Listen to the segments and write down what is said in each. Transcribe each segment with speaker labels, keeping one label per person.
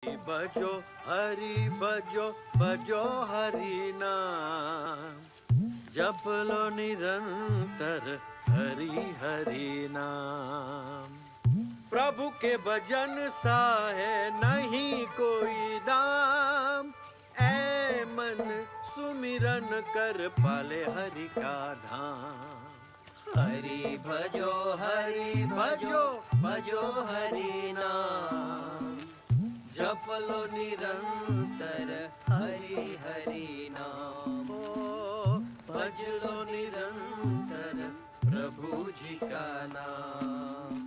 Speaker 1: भजो हरि भजो भजो हरि नाम, जप लो निरंतर हरि हरि नाम। प्रभु के भजन सा है नहीं कोई दाम, ऐ मन सुमिरन कर पाले हरि का धाम।
Speaker 2: हरि भजो भजो हरि नाम, जप लो निरंतर हरि हरि नाम। भज लो निरंतर प्रभु जी का नाम।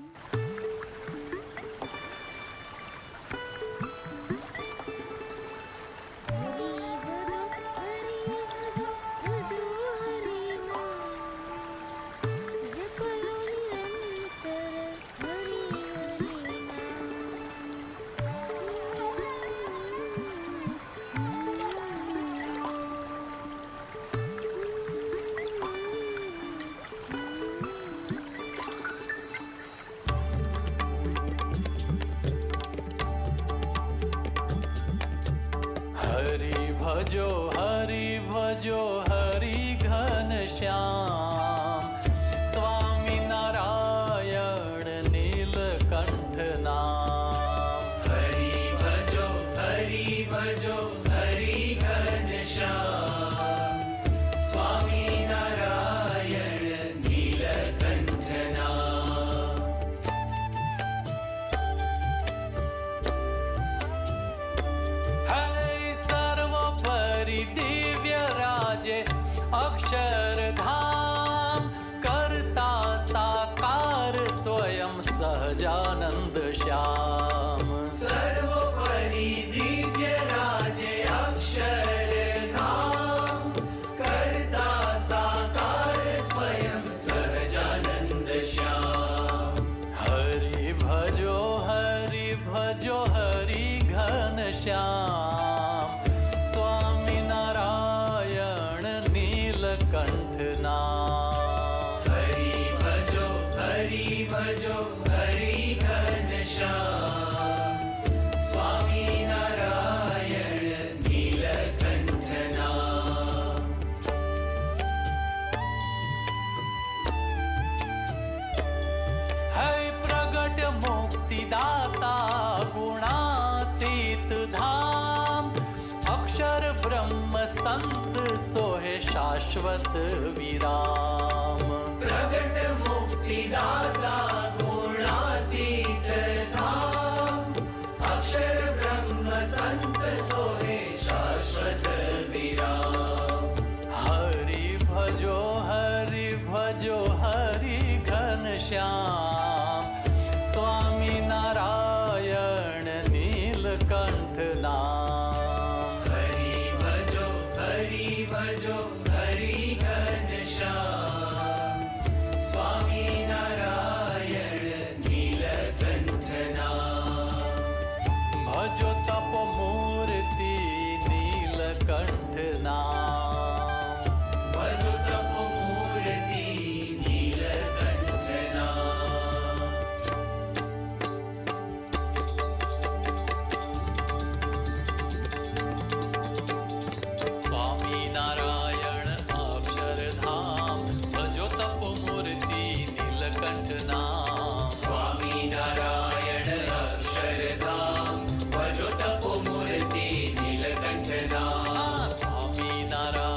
Speaker 3: हरि भजो हरि घन श्याम, स्वामी नारायण नीलकंठ नाम।
Speaker 2: हरि भजो हरि घन श्याम, स्वामी नारायण नीलकंठ नाम।
Speaker 3: दिव्य राजे अक्षरधाम, करता साकार स्वयं सहजानंद श्याम।
Speaker 2: सर्वोपरि दिव्य राजे अक्षरधाम, करता साकार स्वयं सहजानंद श्याम।
Speaker 3: हरि भजो हरि घन श्याम, स्वामी नारायण नीलकंठ नाम।
Speaker 2: हरि भजो हरि घन श्याम, स्वामी नारायण नीलकंठ नाम।
Speaker 3: है प्रगट मुक्तिदाता गुणातीत धाम, अक्षर ब्रह्म संत सोहे शाश्वत विराम।
Speaker 2: प्रगट मुक्तिदाता गुणातीत धाम, अक्षर ब्रह्म संत सोहे शाश्वत विराम।
Speaker 3: हरि भजो हरि घन श्याम, स्वामी नारायण नीलकंठ नाम।
Speaker 2: हरि भजो हरि घन श्याम, स्वामी नारायण नीलकंठ नाम।
Speaker 3: भजो तप मूर्ति नीलकंठ नाम।
Speaker 2: भजो तप मूर्ति नीलकंठ नाम।
Speaker 3: स्वामी नारायण अक्षरधाम, भजो तप मूर्ति नीलकंठ नाम।
Speaker 2: स्वामी नारायण अक्षरधाम, भजो तप मूर्ति नीलकंठ नाम।
Speaker 3: स्वामी नारायण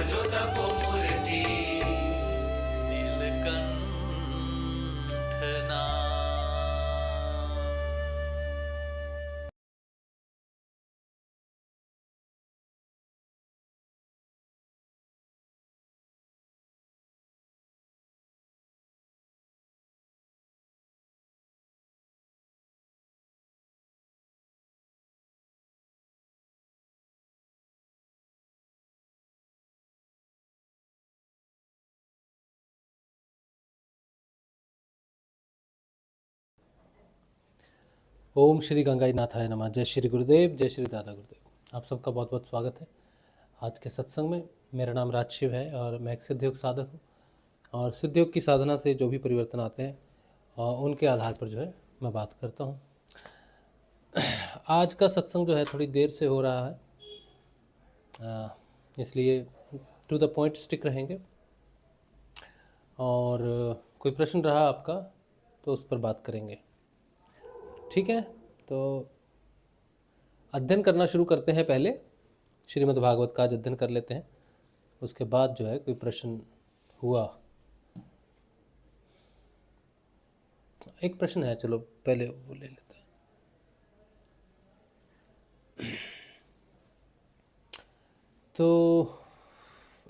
Speaker 2: भजो तपोमूर्ति
Speaker 3: नीलकंठ नाम। ओम श्री गंगाई नाथाय नमः। जय श्री गुरुदेव, जय श्री दादा गुरुदेव। आप सबका बहुत बहुत स्वागत है आज के सत्संग में। मेरा नाम राजशिव है और मैं एक सिद्धयोग साधक हूँ। और सिद्धयोग की साधना से जो भी परिवर्तन आते हैं उनके आधार पर जो है मैं बात करता हूँ। आज का सत्संग जो है थोड़ी देर से हो रहा है, इसलिए टू द पॉइंट स्टिक रहेंगे। और कोई प्रश्न रहा आपका तो उस पर बात करेंगे, ठीक है। तो अध्ययन करना शुरू करते हैं। पहले श्रीमद् भागवत का आज अध्ययन कर लेते हैं, उसके बाद जो है कोई प्रश्न हुआ। एक प्रश्न है, चलो पहले वो ले लेते हैं। तो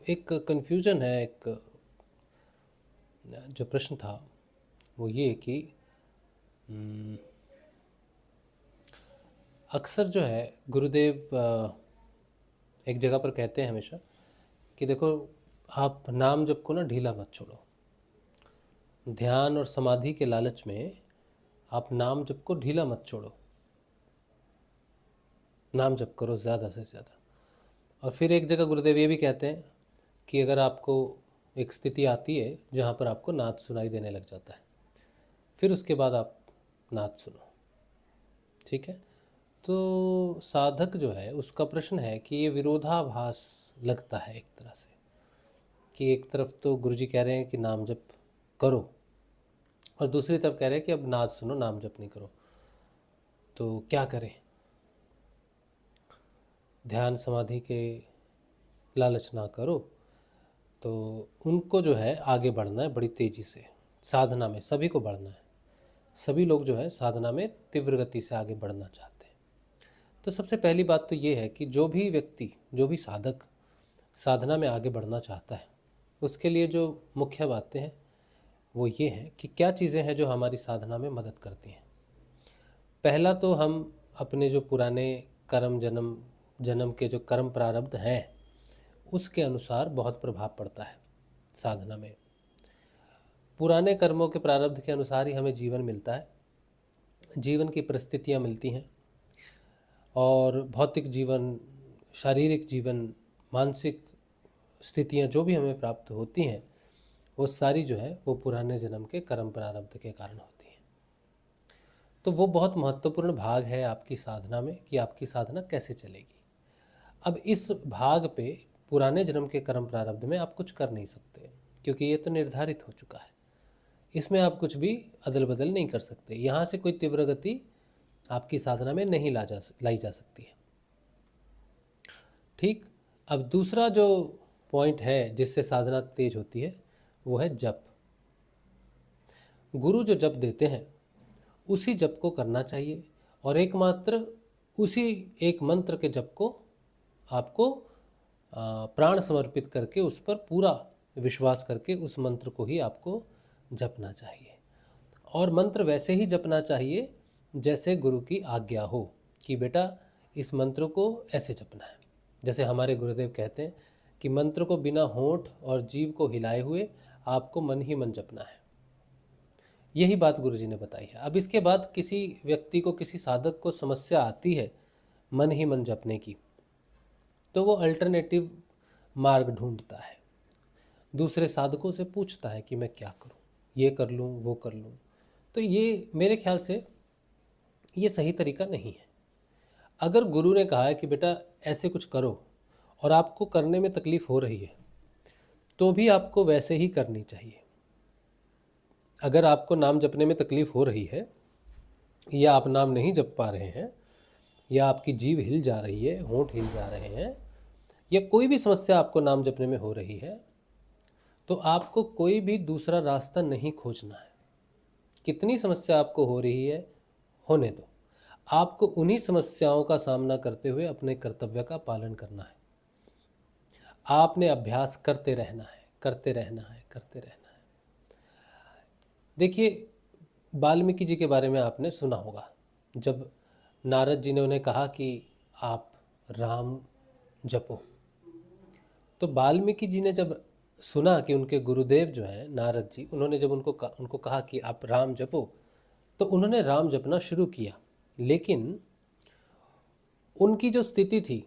Speaker 3: एक कन्फ्यूजन है, एक जो प्रश्न था वो ये कि अक्सर जो है गुरुदेव एक जगह पर कहते हैं हमेशा कि देखो, आप नाम जप को ना ढीला मत छोड़ो। ध्यान और समाधि के लालच में आप नाम जप को ढीला मत छोड़ो, नाम जप करो ज़्यादा से ज़्यादा। और फिर एक जगह गुरुदेव ये भी कहते हैं कि अगर आपको एक स्थिति आती है जहाँ पर आपको नाद सुनाई देने लग जाता है, फिर उसके बाद आप नाद सुनो, ठीक है। तो साधक जो है उसका प्रश्न है कि ये विरोधाभास लगता है एक तरह से, कि एक तरफ तो गुरुजी कह रहे हैं कि नाम जप करो और दूसरी तरफ कह रहे हैं कि अब नाद सुनो, नाम जप नहीं करो। तो क्या करें? ध्यान समाधि के लालच ना करो, तो उनको जो है आगे बढ़ना है बड़ी तेज़ी से साधना में। सभी को बढ़ना है, सभी लोग जो है साधना में तीव्र गति से आगे बढ़ना चाहते हैं। तो सबसे पहली बात तो ये है कि जो भी व्यक्ति, जो भी साधक साधना में आगे बढ़ना चाहता है, उसके लिए जो मुख्य बातें हैं वो ये हैं कि क्या चीज़ें हैं जो हमारी साधना में मदद करती हैं। पहला तो हम अपने जो पुराने कर्म, जन्म के जो कर्म प्रारब्ध हैं उसके अनुसार बहुत प्रभाव पड़ता है साधना में। पुराने कर्मों के प्रारब्ध के अनुसार ही हमें जीवन मिलता है, जीवन की परिस्थितियाँ मिलती हैं। और भौतिक जीवन, शारीरिक जीवन, मानसिक स्थितियाँ जो भी हमें प्राप्त होती हैं वो सारी जो है वो पुराने जन्म के कर्म प्रारब्ध के कारण होती हैं। तो वो बहुत महत्वपूर्ण भाग है आपकी साधना में कि आपकी साधना कैसे चलेगी। अब इस भाग पे पुराने जन्म के कर्म प्रारब्ध में आप कुछ कर नहीं सकते, क्योंकि ये तो निर्धारित हो चुका है। इसमें आप कुछ भी अदल बदल नहीं कर सकते। यहाँ से कोई तीव्र गति आपकी साधना में नहीं लाई जा सकती है, ठीक। अब दूसरा जो पॉइंट है जिससे साधना तेज होती है वो है जप। गुरु जो जप देते हैं उसी जप को करना चाहिए, और एकमात्र उसी एक मंत्र के जप को आपको प्राण समर्पित करके, उस पर पूरा विश्वास करके उस मंत्र को ही आपको जपना चाहिए। और मंत्र वैसे ही जपना चाहिए जैसे गुरु की आज्ञा हो कि बेटा इस मंत्र को ऐसे जपना है। जैसे हमारे गुरुदेव कहते हैं कि मंत्र को बिना होंठ और जीभ को हिलाए हुए आपको मन ही मन जपना है। यही बात गुरुजी ने बताई है। अब इसके बाद किसी व्यक्ति को, किसी साधक को समस्या आती है मन ही मन जपने की, तो वो अल्टरनेटिव मार्ग ढूंढता है, दूसरे साधकों से पूछता है कि मैं क्या करूं, ये कर लूं, वो कर लूं। तो ये मेरे ख्याल से ये सही तरीका नहीं है। अगर गुरु ने कहा है कि बेटा ऐसे कुछ करो और आपको करने में तकलीफ़ हो रही है, तो भी आपको वैसे ही करनी चाहिए। अगर आपको नाम जपने में तकलीफ़ हो रही है, या आप नाम नहीं जप पा रहे हैं, या आपकी जीभ हिल जा रही है, होंठ हिल जा रहे हैं, या कोई भी समस्या आपको नाम जपने में हो रही है, तो आपको कोई भी दूसरा रास्ता नहीं खोजना है। कितनी समस्या आपको हो रही है, होने दो। आपको उन्हीं समस्याओं का सामना करते हुए अपने कर्तव्य का पालन करना है। आपने अभ्यास करते रहना है, करते रहना है, करते रहना है। देखिए, वाल्मीकि जी के बारे में आपने सुना होगा। जब नारद जी ने उन्हें कहा कि आप राम जपो, तो वाल्मीकि जी ने जब सुना कि उनके गुरुदेव जो हैं नारद जी, उन्होंने जब उनको कहा कि आप राम जपो, तो उन्होंने राम जपना शुरू किया। लेकिन उनकी जो स्थिति थी,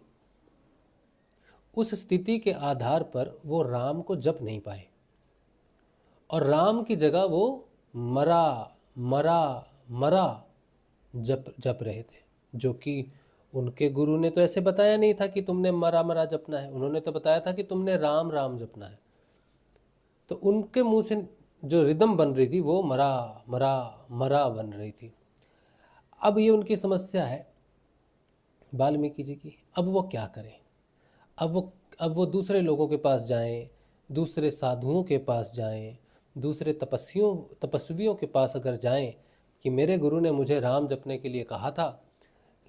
Speaker 3: उस स्थिति के आधार पर वो राम को जप नहीं पाए, और राम की जगह वो मरा मरा मरा जप रहे थे, जो कि उनके गुरु ने तो ऐसे बताया नहीं था कि तुमने मरा मरा जपना है। उन्होंने तो बताया था कि तुमने राम राम जपना है। तो उनके मुंह से जो रिदम बन रही थी वो मरा मरा मरा बन रही थी। अब ये उनकी समस्या है वाल्मीकि जी की। अब वो क्या करें? अब वो दूसरे लोगों के पास जाएं, दूसरे साधुओं के पास जाएं, दूसरे तपस्वियों के पास अगर जाएं कि मेरे गुरु ने मुझे राम जपने के लिए कहा था,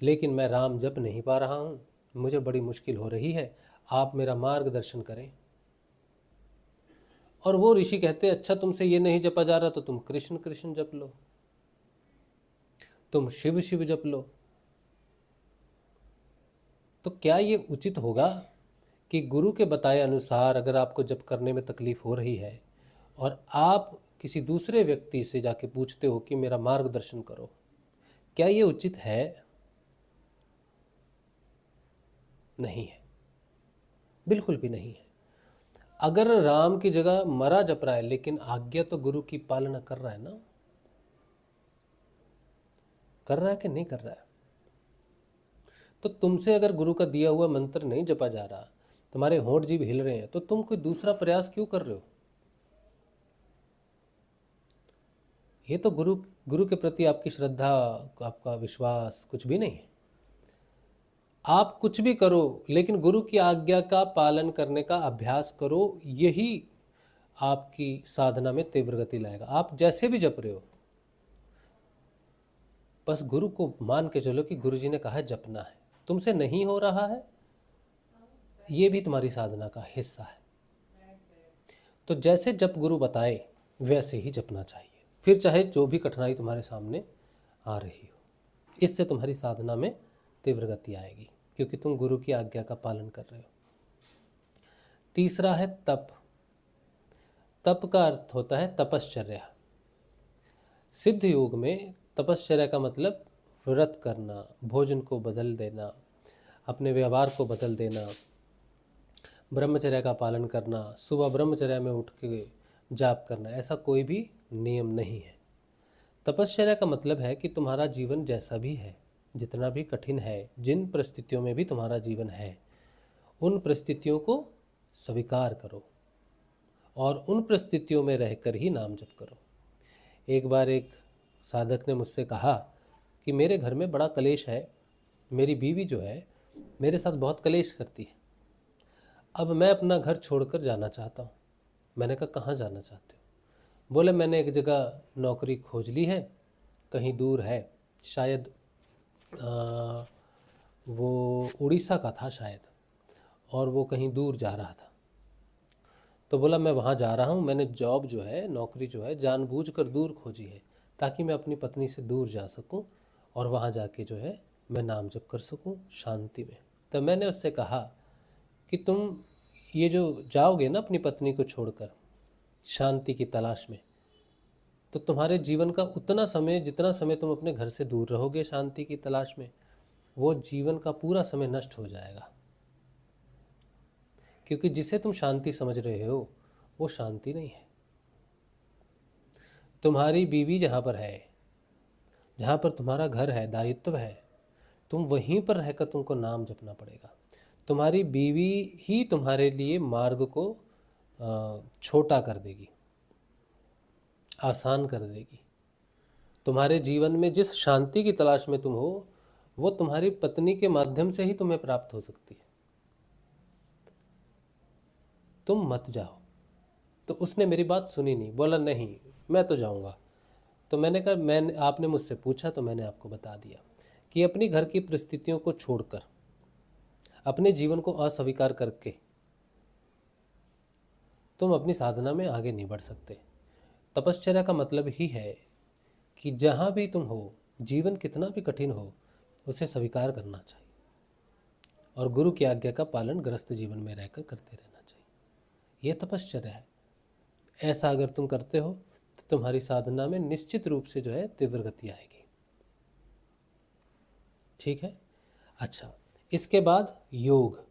Speaker 3: लेकिन मैं राम जप नहीं पा रहा हूँ, मुझे बड़ी मुश्किल हो रही है, आप मेरा मार्गदर्शन करें। और वो ऋषि कहते, अच्छा तुमसे ये नहीं जपा जा रहा तो तुम कृष्ण कृष्ण जप लो, तुम शिव शिव जप लो। तो क्या ये उचित होगा कि गुरु के बताए अनुसार अगर आपको जप करने में तकलीफ हो रही है और आप किसी दूसरे व्यक्ति से जाके पूछते हो कि मेरा मार्गदर्शन करो, क्या ये उचित है? नहीं है, बिल्कुल भी नहीं है। अगर राम की जगह मरा जप रहा है, लेकिन आज्ञा तो गुरु की पालना कर रहा है ना, कर रहा है कि नहीं कर रहा है? तो तुमसे अगर गुरु का दिया हुआ मंत्र नहीं जपा जा रहा, तुम्हारे होंठ जीभ हिल रहे हैं, तो तुम कोई दूसरा प्रयास क्यों कर रहे हो? ये तो गुरु के प्रति आपकी श्रद्धा, आपका विश्वास कुछ भी नहीं है। आप कुछ भी करो, लेकिन गुरु की आज्ञा का पालन करने का अभ्यास करो, यही आपकी साधना में तीव्र गति लाएगा। आप जैसे भी जप रहे हो, बस गुरु को मान के चलो कि गुरु जी ने कहा है जपना है। तुमसे नहीं हो रहा है, ये भी तुम्हारी साधना का हिस्सा है। तो जैसे जप गुरु बताए वैसे ही जपना चाहिए, फिर चाहे जो भी कठिनाई तुम्हारे सामने आ रही हो। इससे तुम्हारी साधना में तीव्र गति आएगी, क्योंकि तुम गुरु की आज्ञा का पालन कर रहे हो। तीसरा है तप। तप का अर्थ होता है तपश्चर्या। सिद्ध योग में तपश्चर्या का मतलब व्रत करना, भोजन को बदल देना, अपने व्यवहार को बदल देना, ब्रह्मचर्या का पालन करना, सुबह ब्रह्मचर्या में उठ के जाप करना, ऐसा कोई भी नियम नहीं है। तपश्चर्या का मतलब है कि तुम्हारा जीवन जैसा भी है, जितना भी कठिन है, जिन परिस्थितियों में भी तुम्हारा जीवन है, उन परिस्थितियों को स्वीकार करो और उन परिस्थितियों में रहकर ही नाम जप करो। एक बार एक साधक ने मुझसे कहा कि मेरे घर में बड़ा कलेश है, मेरी बीवी जो है मेरे साथ बहुत कलेश करती है, अब मैं अपना घर छोड़कर जाना चाहता हूँ। मैंने कहा कहाँ जाना चाहते हो? बोले मैंने एक जगह नौकरी खोज ली है, कहीं दूर है, शायद वो उड़ीसा का था शायद, और वो कहीं दूर जा रहा था। तो बोला मैं वहाँ जा रहा हूँ, मैंने जॉब जो है, नौकरी जो है, जानबूझकर दूर खोजी है ताकि मैं अपनी पत्नी से दूर जा सकूँ और वहाँ जाके जो है मैं नाम जप कर सकूँ शांति में। तो मैंने उससे कहा कि तुम ये जो जाओगे ना अपनी पत्नी को छोड़कर शांति की तलाश में, तो तुम्हारे जीवन का उतना समय, जितना समय तुम अपने घर से दूर रहोगे शांति की तलाश में, वो जीवन का पूरा समय नष्ट हो जाएगा। क्योंकि जिसे तुम शांति समझ रहे हो वो शांति नहीं है। तुम्हारी बीवी जहाँ पर है, जहाँ पर तुम्हारा घर है, दायित्व है, तुम वहीं पर रहकर तुमको नाम जपना पड़ेगा। तुम्हारी बीवी ही तुम्हारे लिए मार्ग को छोटा कर देगी, आसान कर देगी। तुम्हारे जीवन में जिस शांति की तलाश में तुम हो, वो तुम्हारी पत्नी के माध्यम से ही तुम्हें प्राप्त हो सकती है। तुम मत जाओ। तो उसने मेरी बात सुनी नहीं, बोला नहीं मैं तो जाऊंगा। तो मैंने कहा मैंने आपने मुझसे पूछा तो मैंने आपको बता दिया कि अपनी घर की परिस्थितियों को छोड़कर, अपने जीवन को अस्वीकार करके तुम अपनी साधना में आगे नहीं बढ़ सकते। तपश्चर्या का मतलब ही है कि जहाँ भी तुम हो, जीवन कितना भी कठिन हो, उसे स्वीकार करना चाहिए और गुरु की आज्ञा का पालन गृहस्थ जीवन में रहकर करते रहना चाहिए। यह तपश्चर्या है। ऐसा अगर तुम करते हो तो तुम्हारी साधना में निश्चित रूप से जो है तीव्र गति आएगी। ठीक है। अच्छा, इसके बाद योग।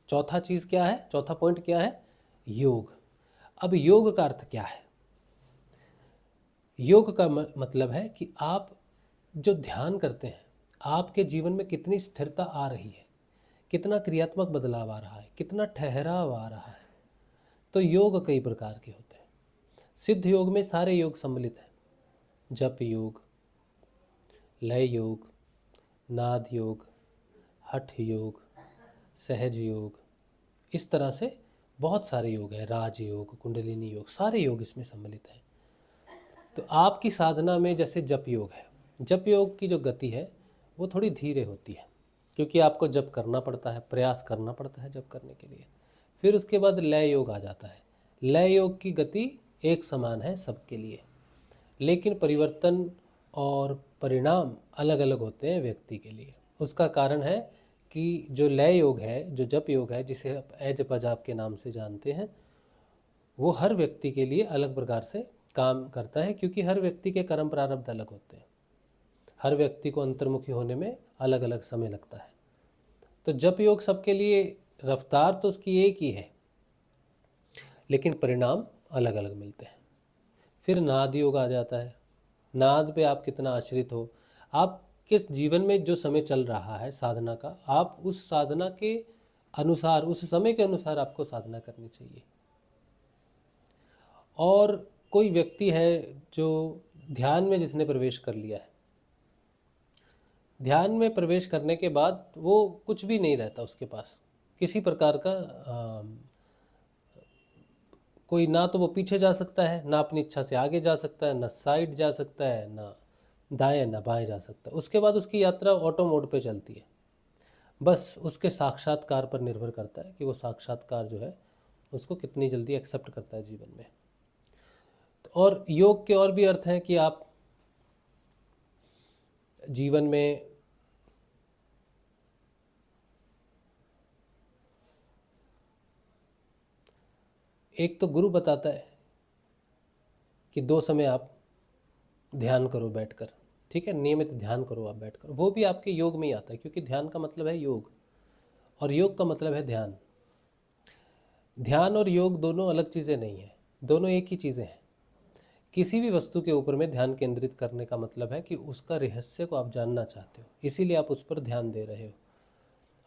Speaker 3: चौथा चीज़ क्या है, चौथा पॉइंट क्या है? योग। अब योग का अर्थ क्या है? योग का मतलब है कि आप जो ध्यान करते हैं, आपके जीवन में कितनी स्थिरता आ रही है, कितना क्रियात्मक बदलाव आ रहा है, कितना ठहराव आ रहा है। तो योग कई प्रकार के होते हैं। सिद्ध योग में सारे योग सम्मिलित हैं। जप योग, लय योग, नाद योग, हठ योग, सहज योग, इस तरह से बहुत सारे योग हैं। राज योग, कुंडलिनी योग, सारे योग इसमें सम्मिलित हैं। तो आपकी साधना में जैसे जप योग है, जप योग की जो गति है वो थोड़ी धीरे होती है, क्योंकि आपको जप करना पड़ता है, प्रयास करना पड़ता है जप करने के लिए। फिर उसके बाद लय योग आ जाता है। लय योग की गति एक समान है सबके लिए, लेकिन परिवर्तन और परिणाम अलग अलग होते हैं व्यक्ति के लिए। उसका कारण है कि जो लय योग है, जो जप योग है, जिसे आप जप जाप के नाम से जानते हैं, वो हर व्यक्ति के लिए अलग प्रकार से काम करता है, क्योंकि हर व्यक्ति के कर्म प्रारब्ध अलग होते हैं। हर व्यक्ति को अंतर्मुखी होने में अलग अलग समय लगता है। तो जप योग सबके लिए, रफ्तार तो उसकी एक ही है, लेकिन परिणाम अलग अलग मिलते हैं। फिर नाद योग आ जाता है। नाद पे आप कितना आश्रित हो, आप किस जीवन में जो समय चल रहा है साधना का, आप उस साधना के अनुसार, उस समय के अनुसार आपको साधना करनी चाहिए। और कोई व्यक्ति है जो ध्यान में जिसने प्रवेश कर लिया है, ध्यान में प्रवेश करने के बाद वो कुछ भी नहीं रहता उसके पास, किसी प्रकार का कोई, ना तो वो पीछे जा सकता है, ना अपनी इच्छा से आगे जा सकता है, ना साइड जा सकता है, ना दाएं ना बाएं जा सकता है। उसके बाद उसकी यात्रा ऑटो मोड पे चलती है। बस उसके साक्षात्कार पर निर्भर करता है कि वो साक्षात्कार जो है उसको कितनी जल्दी एक्सेप्ट करता है जीवन में। और योग के और भी अर्थ हैं कि आप जीवन में एक तो गुरु बताता है कि 2 समय आप ध्यान करो बैठकर, ठीक है, नियमित ध्यान करो आप बैठकर। वो भी आपके योग में ही आता है, क्योंकि ध्यान का मतलब है योग और योग का मतलब है ध्यान। ध्यान और योग दोनों अलग चीज़ें नहीं हैं, दोनों एक ही चीज़ें हैं। किसी भी वस्तु के ऊपर में ध्यान केंद्रित करने का मतलब है कि उसका रहस्य को आप जानना चाहते हो, इसीलिए आप उस पर ध्यान दे रहे हो।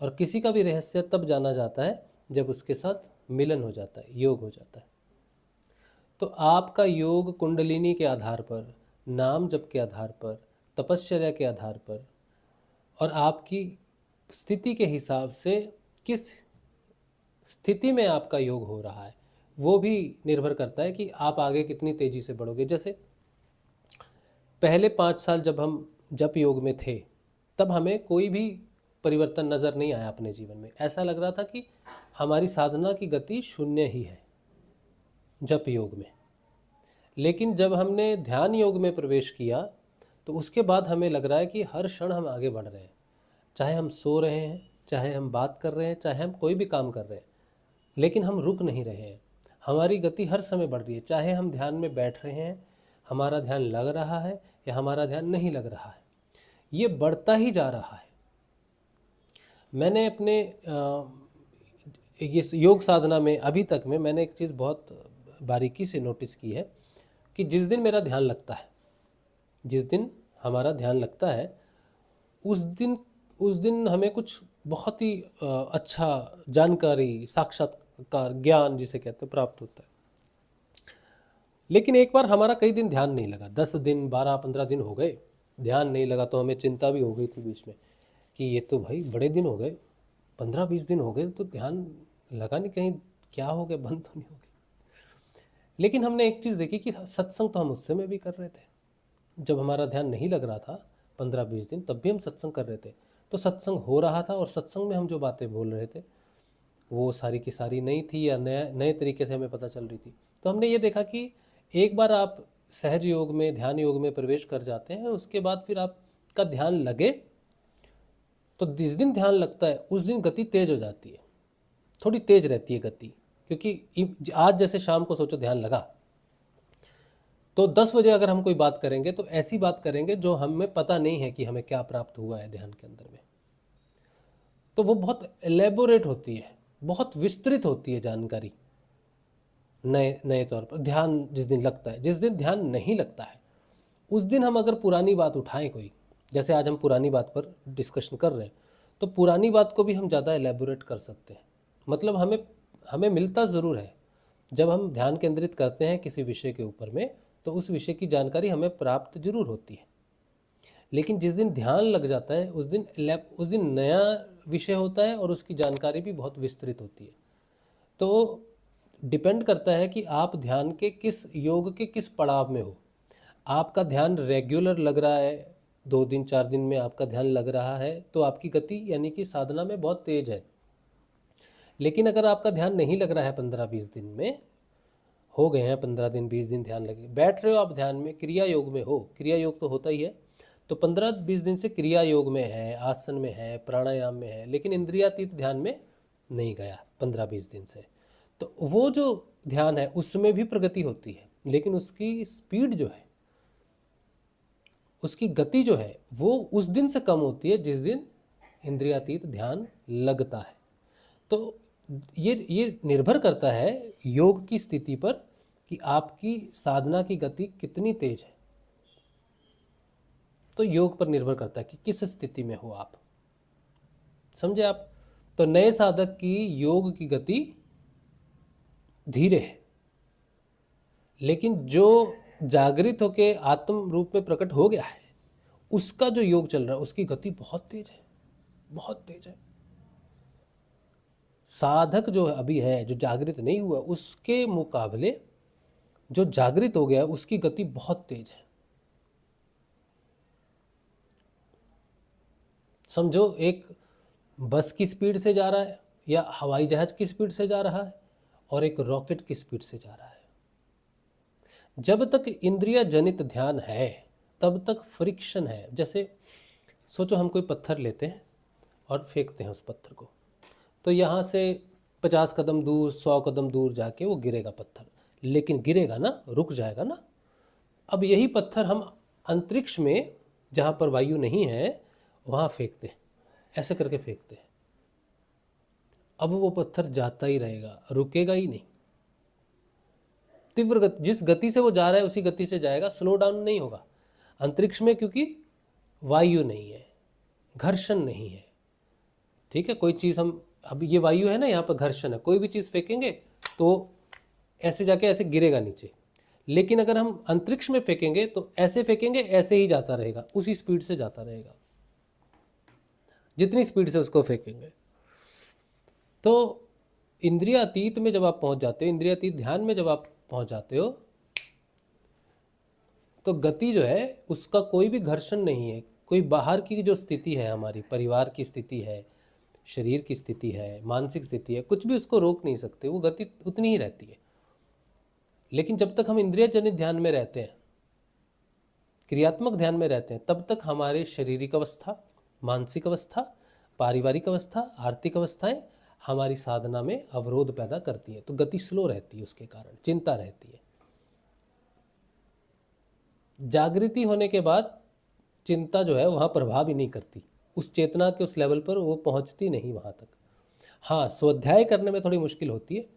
Speaker 3: और किसी का भी रहस्य तब जाना जाता है जब उसके साथ मिलन हो जाता है, योग हो जाता है। तो आपका योग कुंडलिनी के आधार पर, नाम जप के आधार पर, तपश्चर्या के आधार पर और आपकी स्थिति के हिसाब से किस स्थिति में आपका योग हो रहा है वो भी निर्भर करता है कि आप आगे कितनी तेज़ी से बढ़ोगे। जैसे पहले 5 साल जब हम जप योग में थे, तब हमें कोई भी परिवर्तन नज़र नहीं आया अपने जीवन में। ऐसा लग रहा था कि हमारी साधना की गति शून्य ही है जप योग में। लेकिन जब हमने ध्यान योग में प्रवेश किया तो उसके बाद हमें लग रहा है कि हर क्षण हम आगे बढ़ रहे हैं। चाहे हम सो रहे हैं, चाहे हम बात कर रहे हैं, चाहे हम कोई भी काम कर रहे हैं, लेकिन हम रुक नहीं रहे हैं। हमारी गति हर समय बढ़ रही है। चाहे हम ध्यान में बैठ रहे हैं, हमारा ध्यान लग रहा है या हमारा ध्यान नहीं लग रहा है, ये बढ़ता ही जा रहा है। मैंने अपने ये योग साधना में अभी तक में मैंने एक चीज़ बहुत बारीकी से नोटिस की है कि जिस दिन मेरा ध्यान लगता है, जिस दिन हमारा ध्यान लगता है, उस दिन हमें कुछ बहुत ही अच्छा जानकारी, साक्षात्कार, ज्ञान जिसे कहते हैं, प्राप्त होता है। लेकिन एक बार हमारा कई दिन ध्यान नहीं लगा, 10 दिन 12-15 दिन हो गए ध्यान नहीं लगा, तो हमें चिंता भी हो गई थी बीच में कि ये तो भाई बड़े दिन हो गए, 15-20 दिन हो गए तो ध्यान लगा नहीं, कहीं क्या हो गया, बंद तो नहीं हो गई। लेकिन हमने एक चीज़ देखी कि सत्संग तो हम उस समय भी कर रहे थे, जब हमारा ध्यान नहीं लग रहा था 15-20 दिन, तब भी हम सत्संग कर रहे थे। तो सत्संग हो रहा था और सत्संग में हम जो बातें बोल रहे थे वो सारी की सारी नई थी या नए नए तरीके से हमें पता चल रही थी। तो हमने ये देखा कि एक बार आप सहज योग में, ध्यान योग में प्रवेश कर जाते हैं, उसके बाद फिर आपका ध्यान लगे तो जिस दिन ध्यान लगता है उस दिन गति तेज हो जाती है, थोड़ी तेज रहती है गति। क्योंकि आज जैसे शाम को सोचो ध्यान लगा, तो 10 बजे अगर हम कोई बात करेंगे तो ऐसी बात करेंगे जो हमें पता नहीं है कि हमें क्या प्राप्त हुआ है ध्यान के अंदर में। तो वो बहुत एलेबोरेट होती है, बहुत विस्तृत होती है जानकारी नए नए तौर पर। ध्यान जिस दिन लगता है, जिस दिन ध्यान नहीं लगता है उस दिन हम अगर पुरानी बात उठाएं कोई, जैसे आज हम पुरानी बात पर डिस्कशन कर रहे हैं, तो पुरानी बात को भी हम ज़्यादा एलेबोरेट कर सकते हैं। मतलब हमें मिलता ज़रूर है, जब हम ध्यान केंद्रित करते हैं किसी विषय के ऊपर में तो उस विषय की जानकारी हमें प्राप्त जरूर होती है। लेकिन जिस दिन ध्यान लग जाता है उस दिन नया विषय होता है और उसकी जानकारी भी बहुत विस्तृत होती है। तो डिपेंड करता है कि आप ध्यान के किस योग के किस पड़ाव में हो। आपका ध्यान रेगुलर लग रहा है, 2 दिन 4 दिन में आपका ध्यान लग रहा है, तो आपकी गति यानी कि साधना में बहुत तेज है। लेकिन अगर आपका ध्यान नहीं लग रहा है, 15-20 दिन में हो गए हैं, 15 दिन 20 दिन ध्यान लगे, बैठ रहे हो आप ध्यान में, क्रिया योग में हो, क्रिया योग तो होता ही है, तो 15-20 दिन से क्रिया योग में है, आसन में है, प्राणायाम में है, लेकिन इंद्रियातीत ध्यान में नहीं गया 15-20 दिन से, तो वो जो ध्यान है उसमें भी प्रगति होती है, लेकिन उसकी स्पीड जो है, उसकी गति जो है वो उस दिन से कम होती है जिस दिन इंद्रियातीत ध्यान लगता है। तो ये निर्भर करता है योग की स्थिति पर कि आपकी साधना की गति कितनी तेज है। तो योग पर निर्भर करता है कि किस स्थिति में हो आप, समझे आप। तो नए साधक की योग की गति धीरे है, लेकिन जो जागृत होके आत्म रूप में प्रकट हो गया है उसका जो योग चल रहा है उसकी गति बहुत तेज है, बहुत तेज है। साधक जो अभी है, जो जागृत नहीं हुआ, उसके मुकाबले जो जागृत हो गया उसकी गति बहुत तेज है। समझो एक बस की स्पीड से जा रहा है या हवाई जहाज की स्पीड से जा रहा है और एक रॉकेट की स्पीड से जा रहा है। जब तक इंद्रिय जनित ध्यान है तब तक फ्रिक्शन है। जैसे सोचो हम कोई पत्थर लेते हैं और फेंकते हैं उस पत्थर को, तो यहाँ से 50 कदम दूर, 100 कदम दूर जाके वो गिरेगा पत्थर, लेकिन गिरेगा ना, रुक जाएगा ना। अब यही पत्थर हम अंतरिक्ष में जहाँ पर वायु नहीं है वहाँ फेंकते हैं, ऐसे करके फेंकते हैं। अब वो पत्थर जाता ही रहेगा, रुकेगा ही नहीं। तीव्र गति, जिस गति से वो जा रहा है उसी गति से जाएगा, स्लो डाउन नहीं होगा अंतरिक्ष में, क्योंकि वायु नहीं है, घर्षण नहीं है। ठीक है, कोई चीज़ हम, अब ये वायु है ना, यहाँ पर घर्षण है, कोई भी चीज़ फेंकेंगे तो ऐसे जाके ऐसे गिरेगा नीचे। लेकिन अगर हम अंतरिक्ष में फेंकेंगे तो ऐसे फेंकेंगे, ऐसे ही जाता रहेगा, उसी स्पीड से जाता रहेगा जितनी स्पीड से उसको फेंकेंगे। तो इंद्रियातीत में जब आप पहुंच जाते हो, इंद्रियातीत ध्यान में जब आप पहुंच जाते हो, तो गति जो है उसका कोई भी घर्षण नहीं है। कोई बाहर की जो स्थिति है, हमारी परिवार की स्थिति है, शरीर की स्थिति है, मानसिक स्थिति है, कुछ भी उसको रोक नहीं सकते, वो गति उतनी ही रहती है। लेकिन जब तक हम इंद्रिय जनित ध्यान में रहते हैं, क्रियात्मक ध्यान में रहते हैं, तब तक हमारे शारीरिक अवस्था, मानसिक अवस्था, पारिवारिक अवस्था, आर्थिक अवस्थाएं हमारी साधना में अवरोध पैदा करती है। तो गति स्लो रहती है, उसके कारण चिंता रहती है। जागृति होने के बाद चिंता जो है वहाँ प्रभाव ही नहीं करती, उस चेतना के उस लेवल पर वो पहुँचती नहीं वहाँ तक। हाँ, स्वाध्याय करने में थोड़ी मुश्किल होती है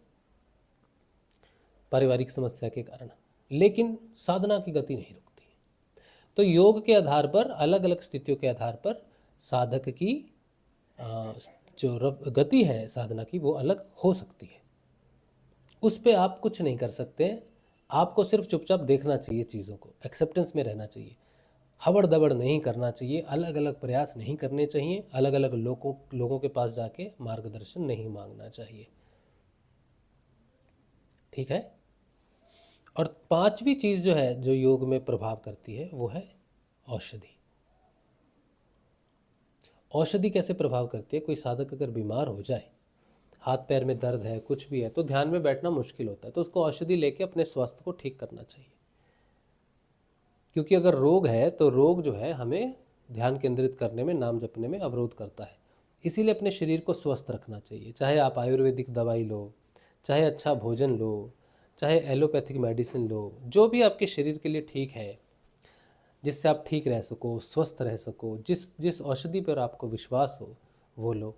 Speaker 3: पारिवारिक समस्या के कारण, लेकिन साधना की गति नहीं रुकती। तो योग के आधार पर, अलग अलग स्थितियों के आधार पर साधक की जो गति है साधना की वो अलग हो सकती है। उस पर आप कुछ नहीं कर सकते हैं, आपको सिर्फ चुपचाप देखना चाहिए, चीज़ों को एक्सेप्टेंस में रहना चाहिए, हबड़ दबड़ नहीं करना चाहिए, अलग अलग प्रयास नहीं करने चाहिए, अलग अलग लोगों के पास जाके मार्गदर्शन नहीं मांगना चाहिए। ठीक है। और पांचवी चीज जो है जो योग में प्रभाव करती है वो है औषधि। औषधि कैसे प्रभाव करती है? कोई साधक अगर बीमार हो जाए, हाथ पैर में दर्द है, कुछ भी है, तो ध्यान में बैठना मुश्किल होता है, तो उसको औषधि लेके अपने स्वास्थ्य को ठीक करना चाहिए। क्योंकि अगर रोग है तो रोग जो है हमें ध्यान केंद्रित करने में, नाम जपने में अवरोध करता है। इसीलिए अपने शरीर को स्वस्थ रखना चाहिए। चाहे आप आयुर्वेदिक दवाई लो, चाहे अच्छा भोजन लो, चाहे एलोपैथिक मेडिसिन लो, जो भी आपके शरीर के लिए ठीक है, जिससे आप ठीक रह सको, स्वस्थ रह सको, जिस जिस औषधि पर आपको विश्वास हो वो लो।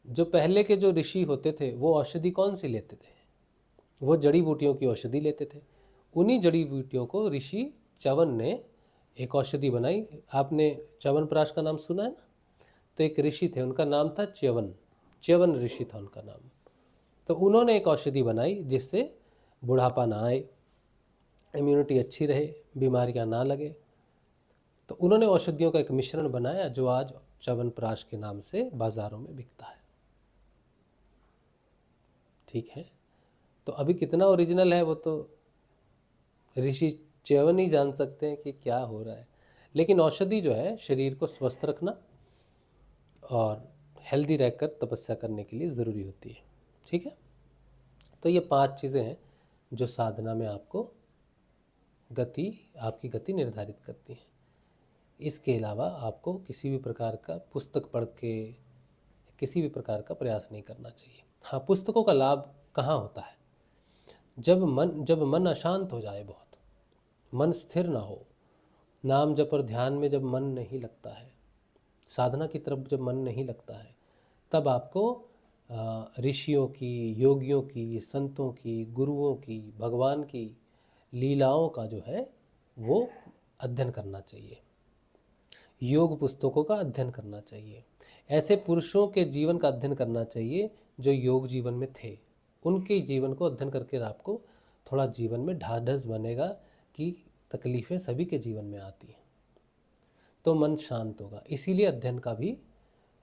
Speaker 3: जो पहले के जो ऋषि होते थे वो औषधि कौन सी लेते थे? वो जड़ी बूटियों की औषधि लेते थे। उन्हीं जड़ी बूटियों को ऋषि च्यवन ने एक औषधि बनाई। आपने च्यवनप्राश का नाम सुना है ना? तो एक ऋषि थे, उनका नाम था च्यवन। च्यवन ऋषि था उनका नाम। तो उन्होंने एक औषधि बनाई जिससे बुढ़ापा ना आए, इम्यूनिटी अच्छी रहे, बीमारियां ना लगे। तो उन्होंने औषधियों का एक मिश्रण बनाया जो आज च्यवनप्राश के नाम से बाजारों में बिकता है। ठीक है। तो अभी कितना ओरिजिनल है वो तो ऋषि च्यवन ही जान सकते हैं कि क्या हो रहा है। लेकिन औषधि जो है शरीर को स्वस्थ रखना और हेल्दी रहकर तपस्या करने के लिए ज़रूरी होती है। ठीक है। तो ये 5 चीज़ें हैं जो साधना में आपको आपकी गति निर्धारित करती हैं। इसके अलावा आपको किसी भी प्रकार का पुस्तक पढ़ के किसी भी प्रकार का प्रयास नहीं करना चाहिए। हाँ, पुस्तकों का लाभ कहाँ होता है? जब मन अशांत हो जाए, बहुत मन स्थिर ना हो, नाम जप और ध्यान में जब मन नहीं लगता है, साधना की तरफ जब मन नहीं लगता है, तब आपको ऋषियों की, योगियों की, संतों की, गुरुओं की, भगवान की लीलाओं का जो है वो अध्ययन करना चाहिए। योग पुस्तकों का अध्ययन करना चाहिए। ऐसे पुरुषों के जीवन का अध्ययन करना चाहिए जो योग जीवन में थे। उनके जीवन को अध्ययन करके आपको थोड़ा जीवन में ढाढ़स बनेगा कि तकलीफ़ें सभी के जीवन में आती हैं, तो मन शांत होगा। इसीलिए अध्ययन का भी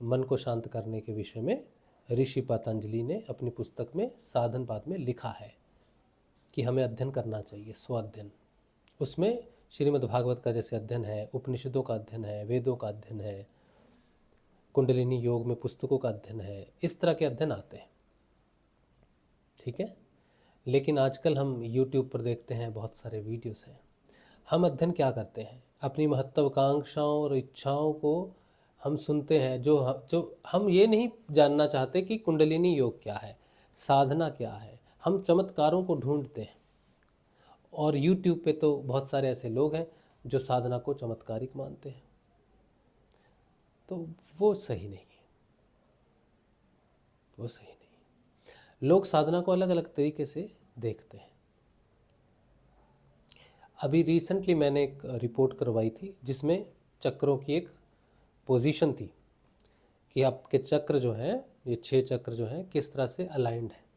Speaker 3: मन को शांत करने के विषय में ऋषि पतंजलि ने अपनी पुस्तक में साधन पाद में लिखा है कि हमें अध्ययन करना चाहिए, स्व अध्ययन। उसमें श्रीमद् भागवत का जैसे अध्ययन है, उपनिषदों का अध्ययन है, वेदों का अध्ययन है, कुंडलिनी योग में पुस्तकों का अध्ययन है, इस तरह के अध्ययन आते हैं। ठीक है। लेकिन आजकल हम YouTube पर देखते हैं, बहुत सारे वीडियोस हैं। हम अध्ययन क्या करते हैं? अपनी महत्वाकांक्षाओं और इच्छाओं को हम सुनते हैं, जो हम ये नहीं जानना चाहते कि कुंडलिनी योग क्या है, साधना क्या है। हम चमत्कारों को ढूंढते हैं। और YouTube पे तो बहुत सारे ऐसे लोग हैं जो साधना को चमत्कारिक मानते हैं, तो वो सही नहीं है, वो सही नहीं है। लोग साधना को अलग अलग तरीके से देखते हैं। अभी रिसेंटली मैंने एक रिपोर्ट करवाई थी जिसमें चक्रों की एक पोजीशन थी कि आपके चक्र जो हैं, ये 6 चक्र जो हैं, किस तरह से अलाइंड है।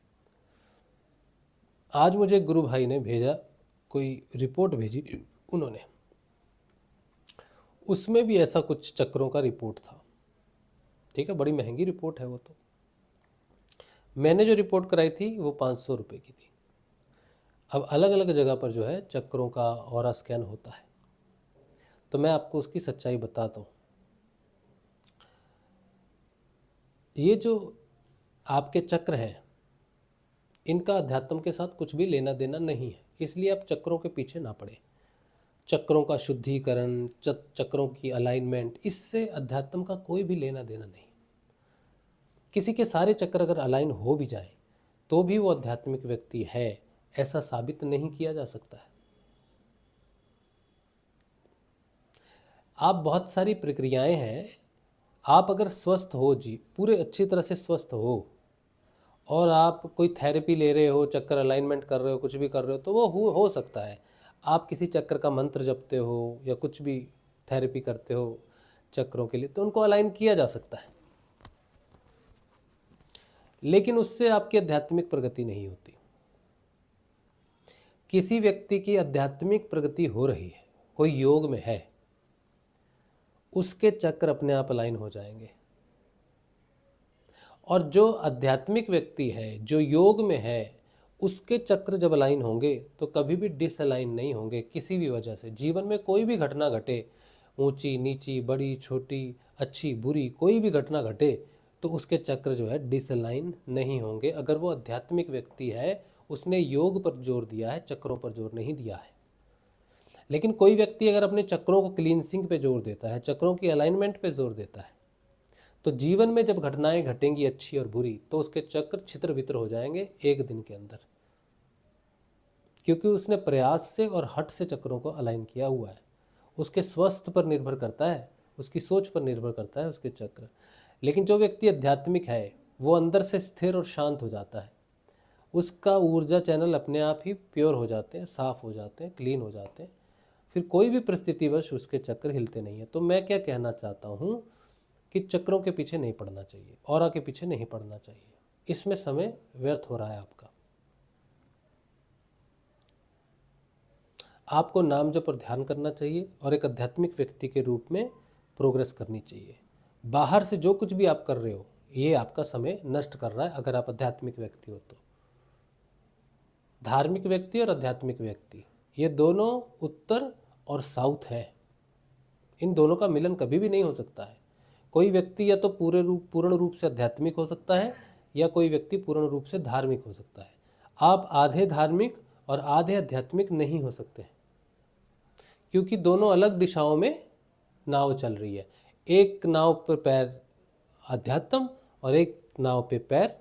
Speaker 3: आज मुझे गुरु भाई ने भेजा, कोई रिपोर्ट भेजी उन्होंने, उसमें भी ऐसा कुछ चक्रों का रिपोर्ट था। ठीक है, बड़ी महंगी रिपोर्ट है वो तो। मैंने जो रिपोर्ट कराई थी वो 500 रुपये की थी। अब अलग अलग जगह पर जो है चक्रों का ऑरा स्कैन होता है, तो मैं आपको उसकी सच्चाई बताता हूँ। ये जो आपके चक्र हैं, इनका अध्यात्म के साथ कुछ भी लेना देना नहीं है, इसलिए आप चक्रों के पीछे ना पड़े। चक्रों का शुद्धिकरण, चक्रों की अलाइनमेंट, इससे अध्यात्म का कोई भी लेना देना नहीं। किसी के सारे चक्र अगर अलाइन हो भी जाए तो भी वो आध्यात्मिक व्यक्ति है, ऐसा साबित नहीं किया जा सकता है। आप बहुत सारी प्रक्रियाएं हैं, आप अगर स्वस्थ हो, जी पूरे अच्छी तरह से स्वस्थ हो, और आप कोई थेरेपी ले रहे हो, चक्कर अलाइनमेंट कर रहे हो, कुछ भी कर रहे हो, तो वो हो सकता है। आप किसी चक्र का मंत्र जपते हो या कुछ भी थेरेपी करते हो चक्रों के लिए, तो उनको अलाइन किया जा सकता है, लेकिन उससे आपकी आध्यात्मिक प्रगति नहीं होती। किसी व्यक्ति की आध्यात्मिक प्रगति हो रही है, कोई योग में है, उसके चक्र अपने आप अलाइन हो जाएंगे। और जो आध्यात्मिक व्यक्ति है, जो योग में है, उसके चक्र जब अलाइन होंगे तो कभी भी डिसअलाइन नहीं होंगे किसी भी वजह से। जीवन में कोई भी घटना घटे, ऊंची नीची, बड़ी छोटी, अच्छी बुरी, कोई भी घटना घटे तो उसके चक्र जो है डिसअलाइन नहीं होंगे। अगर वो आध्यात्मिक व्यक्ति है, उसने योग पर जोर दिया है, चक्रों पर जोर नहीं दिया है। लेकिन कोई व्यक्ति अगर अपने चक्रों को क्लींसिंग पे जोर देता है, चक्रों की अलाइनमेंट पे जोर देता है, तो जीवन में जब घटनाएं घटेंगी अच्छी और बुरी तो उसके चक्र छितर वितर हो जाएंगे एक दिन के अंदर, क्योंकि उसने प्रयास से और हट से चक्रों को अलाइन किया हुआ है। उसके स्वास्थ्य पर निर्भर करता है, उसकी सोच पर निर्भर करता है उसके चक्र। लेकिन जो व्यक्ति आध्यात्मिक है वो अंदर से स्थिर और शांत हो जाता है, उसका ऊर्जा चैनल अपने आप ही प्योर हो जाते हैं, साफ हो जाते हैं, क्लीन हो जाते हैं, फिर कोई भी परिस्थितिवश उसके चक्र हिलते नहीं है। तो मैं क्या कहना चाहता हूँ कि चक्रों के पीछे नहीं पड़ना चाहिए, ऑरा के पीछे नहीं पड़ना चाहिए, इसमें समय व्यर्थ हो रहा है आपका। आपको नाम जप पर ध्यान करना चाहिए और एक आध्यात्मिक व्यक्ति के रूप में प्रोग्रेस करनी चाहिए। बाहर से जो कुछ भी आप कर रहे हो ये आपका समय नष्ट कर रहा है अगर आप आध्यात्मिक व्यक्ति हो तो। धार्मिक व्यक्ति और आध्यात्मिक व्यक्ति ये दोनों उत्तर और साउथ है, इन दोनों का मिलन कभी भी नहीं हो सकता है। कोई व्यक्ति या तो पूर्ण रूप से आध्यात्मिक हो सकता है या कोई व्यक्ति पूर्ण रूप से धार्मिक हो सकता है। आप आधे धार्मिक और आधे आध्यात्मिक नहीं हो सकते, क्योंकि दोनों अलग दिशाओं में नाव चल रही है। एक नाव पर पैर अध्यात्म और एक नाव पे पैर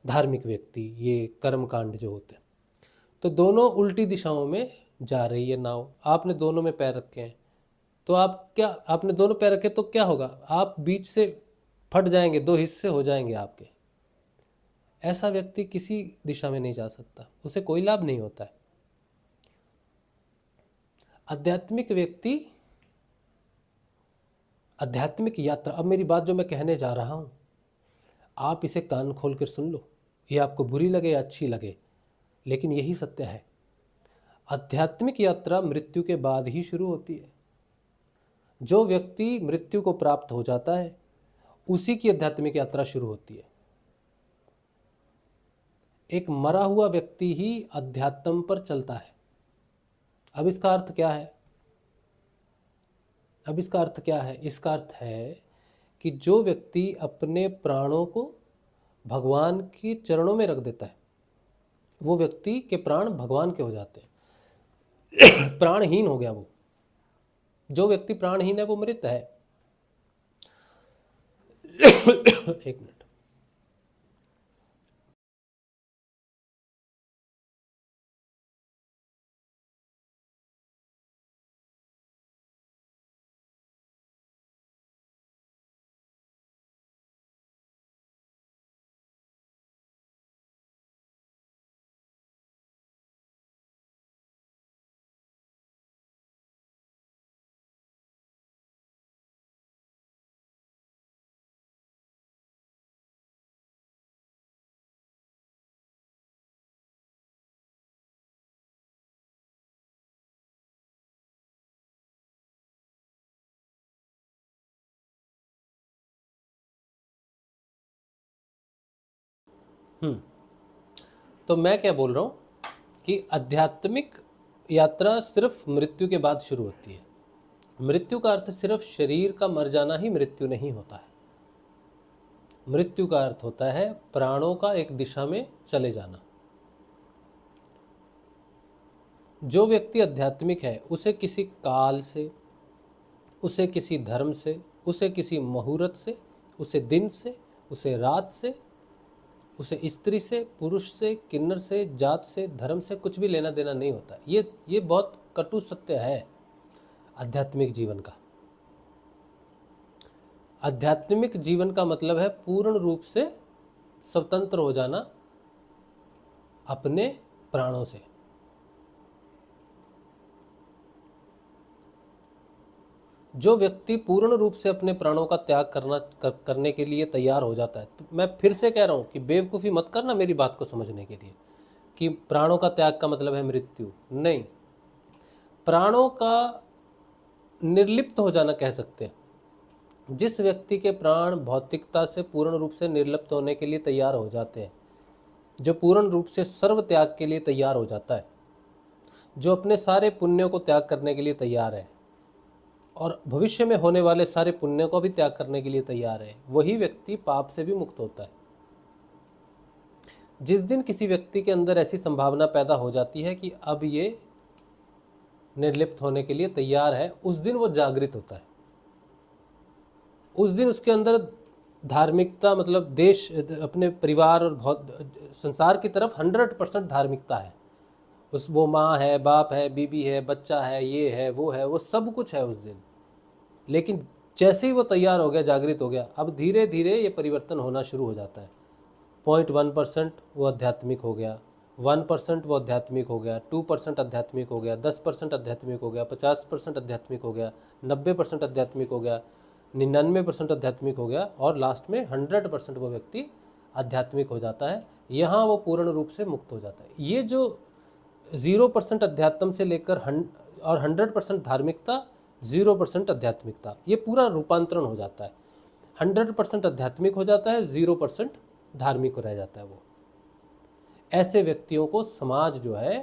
Speaker 3: धार्मिक व्यक्ति, ये कर्मकांड जो होते हैं। तो दोनों उल्टी दिशाओं में जा रही है नाव। आपने दोनों में पैर रखे हैं तो आपने दोनों पैर रखे तो क्या होगा, आप बीच से फट जाएंगे, दो हिस्से हो जाएंगे आपके। ऐसा व्यक्ति किसी दिशा में नहीं जा सकता, उसे कोई लाभ नहीं होता है। आध्यात्मिक व्यक्ति, आध्यात्मिक यात्रा, अब मेरी बात जो मैं कहने जा रहा हूं आप इसे कान खोल कर सुन लो, ये आपको बुरी लगे या अच्छी लगे, लेकिन यही सत्य है। आध्यात्मिक यात्रा मृत्यु के बाद ही शुरू होती है। जो व्यक्ति मृत्यु को प्राप्त हो जाता है उसी की आध्यात्मिक यात्रा शुरू होती है। एक मरा हुआ व्यक्ति ही अध्यात्म पर चलता है। अब इसका अर्थ क्या है? इसका अर्थ है कि जो व्यक्ति अपने प्राणों को भगवान के चरणों में रख देता है वो व्यक्ति के प्राण भगवान के हो जाते हैं। प्राणहीन हो गया वो। जो व्यक्ति प्राणहीन है वो मृत है। एक मिनट। तो मैं क्या बोल रहा हूँ कि आध्यात्मिक यात्रा सिर्फ मृत्यु के बाद शुरू होती है। मृत्यु का अर्थ सिर्फ शरीर का मर जाना ही मृत्यु नहीं होता है। मृत्यु का अर्थ होता है प्राणों का एक दिशा में चले जाना। जो व्यक्ति आध्यात्मिक है उसे किसी काल से, उसे किसी धर्म से, उसे किसी मुहूर्त से, उसे दिन से, उसे रात से, उसे स्त्री से, पुरुष से, किन्नर से, जात से, धर्म से कुछ भी लेना देना नहीं होता। ये बहुत कटु सत्य है आध्यात्मिक जीवन का। आध्यात्मिक जीवन का मतलब है पूर्ण रूप से स्वतंत्र हो जाना अपने प्राणों से। जो व्यक्ति पूर्ण रूप से अपने प्राणों का त्याग करने के लिए तैयार हो जाता है, तो मैं फिर से कह रहा हूं कि बेवकूफ़ी मत करना मेरी बात को समझने के लिए कि प्राणों का त्याग का मतलब है मृत्यु। नहीं, प्राणों का निर्लिप्त हो जाना कह सकते हैं। जिस व्यक्ति के प्राण भौतिकता से पूर्ण रूप से निर्लिप्त होने के लिए तैयार हो जाते हैं जो पूर्ण रूप से सर्व त्याग के लिए तैयार हो जाता है, जो अपने सारे पुण्यों को त्याग करने के लिए तैयार है और भविष्य में होने वाले सारे पुण्यों को भी त्याग करने के लिए तैयार है, वही व्यक्ति पाप से भी मुक्त होता है। जिस दिन किसी व्यक्ति के अंदर ऐसी संभावना पैदा हो जाती है कि अब ये निर्लिप्त होने के लिए तैयार है, उस दिन वो जागृत होता है। उस दिन उसके अंदर धार्मिकता, मतलब देश, अपने परिवार और बहुत संसार की तरफ 100% धार्मिकता है। वो माँ है, बाप है, बीबी है, बच्चा है, ये है, वो सब कुछ है उस दिन। लेकिन जैसे ही वो तैयार हो गया, जागृत हो गया, अब धीरे धीरे ये परिवर्तन होना शुरू हो जाता है। 0.1% वो आध्यात्मिक हो गया, 1% वो आध्यात्मिक हो गया, 2% आध्यात्मिक हो गया, 10% आध्यात्मिक हो गया, 50% आध्यात्मिक हो गया, 90% आध्यात्मिक हो गया, 99% आध्यात्मिक हो गया, और लास्ट में 100% वो व्यक्ति आध्यात्मिक हो जाता है। यहाँ वो पूर्ण रूप से मुक्त हो जाता है। ये जो 0% अध्यात्म से लेकर और 100% धार्मिकता, 0% आध्यात्मिकता, ये पूरा रूपांतरण हो जाता है। 100% आध्यात्मिक हो जाता है, 0% धार्मिक रह जाता है वो। ऐसे व्यक्तियों को समाज जो है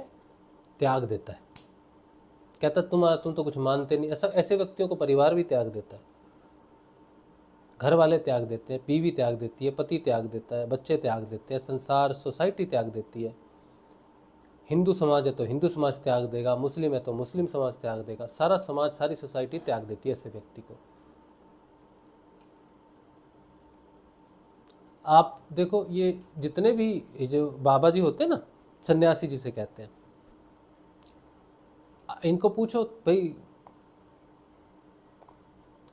Speaker 3: त्याग देता है, कहता तुम तो कुछ मानते नहीं। ऐसे व्यक्तियों को परिवार भी त्याग देता है, घर वाले त्याग देते हैं, बीवी त्याग देती है, पति त्याग देता है, बच्चे त्याग देते हैं, संसार, सोसाइटी त्याग देती है। हिंदू समाज है तो हिंदू समाज त्याग देगा, मुस्लिम है तो मुस्लिम समाज त्याग देगा, सारा समाज, सारी सोसाइटी त्याग देती है ऐसे व्यक्ति को। आप देखो, ये जितने भी ये जो बाबा जी होते हैं ना, सन्यासी जिसे कहते हैं, इनको पूछो भाई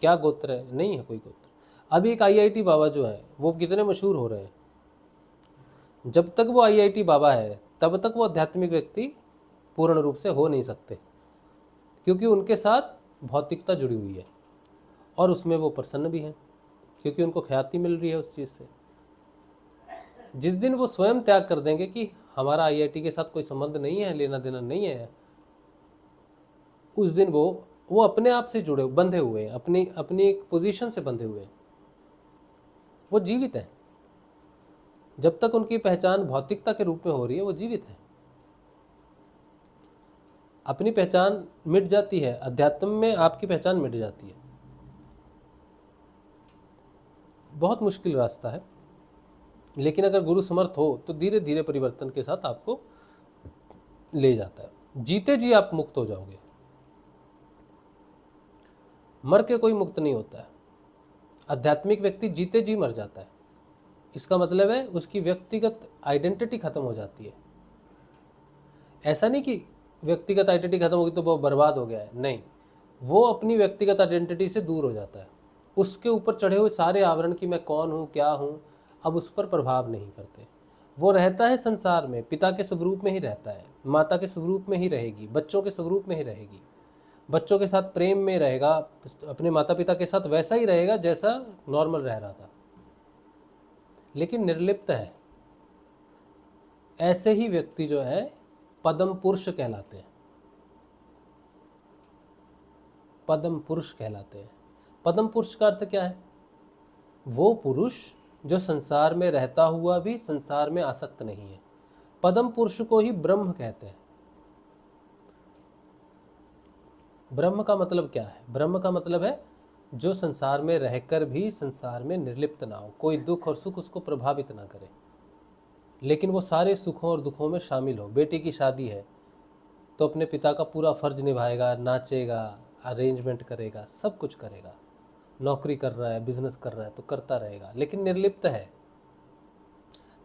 Speaker 3: क्या गोत्र है, नहीं है कोई गोत्र। अभी एक IIT बाबा जो है वो कितने मशहूर हो रहे हैं। जब तक वो IIT बाबा है तब तक वो आध्यात्मिक व्यक्ति पूर्ण रूप से हो नहीं सकते, क्योंकि उनके साथ भौतिकता जुड़ी हुई है और उसमें वो प्रसन्न भी हैं, क्योंकि उनको ख्याति मिल रही है उस चीज़ से। जिस दिन वो स्वयं त्याग कर देंगे कि हमारा IIT के साथ कोई संबंध नहीं है, लेना देना नहीं है, उस दिन वो अपने आप से जुड़े, बंधे हुए हैं, अपनी एक पोजीशन से बंधे हुए हैं, वो जीवित है। जब तक उनकी पहचान भौतिकता के रूप में हो रही है, वो जीवित है। अपनी पहचान मिट जाती है, अध्यात्म में आपकी पहचान मिट जाती है। बहुत मुश्किल रास्ता है, लेकिन अगर गुरु समर्थ हो तो धीरे धीरे परिवर्तन के साथ आपको ले जाता है। जीते जी आप मुक्त हो जाओगे, मर के कोई मुक्त नहीं होता है। आध्यात्मिक व्यक्ति जीते जी मर जाता है। इसका मतलब है उसकी व्यक्तिगत आइडेंटिटी खत्म हो जाती है। ऐसा नहीं कि व्यक्तिगत आइडेंटिटी खत्म होगी तो वो बर्बाद हो गया है, नहीं, वो अपनी व्यक्तिगत आइडेंटिटी से दूर हो जाता है। उसके ऊपर चढ़े हुए सारे आवरण कि मैं कौन हूँ, क्या हूँ, अब उस पर प्रभाव नहीं करते। वो रहता है संसार में, पिता के स्वरूप में ही रहता है, माता के स्वरूप में ही रहेगी, बच्चों के स्वरूप में ही रहेगी, बच्चों के साथ प्रेम में रहेगा, अपने माता पिता के साथ वैसा ही रहेगा जैसा नॉर्मल रह रहा था, लेकिन निर्लिप्त है। ऐसे ही व्यक्ति जो है पदम पुरुष कहलाते हैं। पदम पुरुष कहलाते हैं। पदम पुरुष का अर्थ क्या है? वो पुरुष जो संसार में रहता हुआ भी संसार में आसक्त नहीं है। पदम पुरुष को ही ब्रह्म कहते हैं। ब्रह्म का मतलब क्या है? ब्रह्म का मतलब है जो संसार में रहकर भी संसार में निर्लिप्त ना हो, कोई दुख और सुख उसको प्रभावित ना करे, लेकिन वो सारे सुखों और दुखों में शामिल हो। बेटी की शादी है तो अपने पिता का पूरा फर्ज निभाएगा, नाचेगा, अरेंजमेंट करेगा, सब कुछ करेगा। नौकरी कर रहा है, बिजनेस कर रहा है तो करता रहेगा, लेकिन निर्लिप्त है।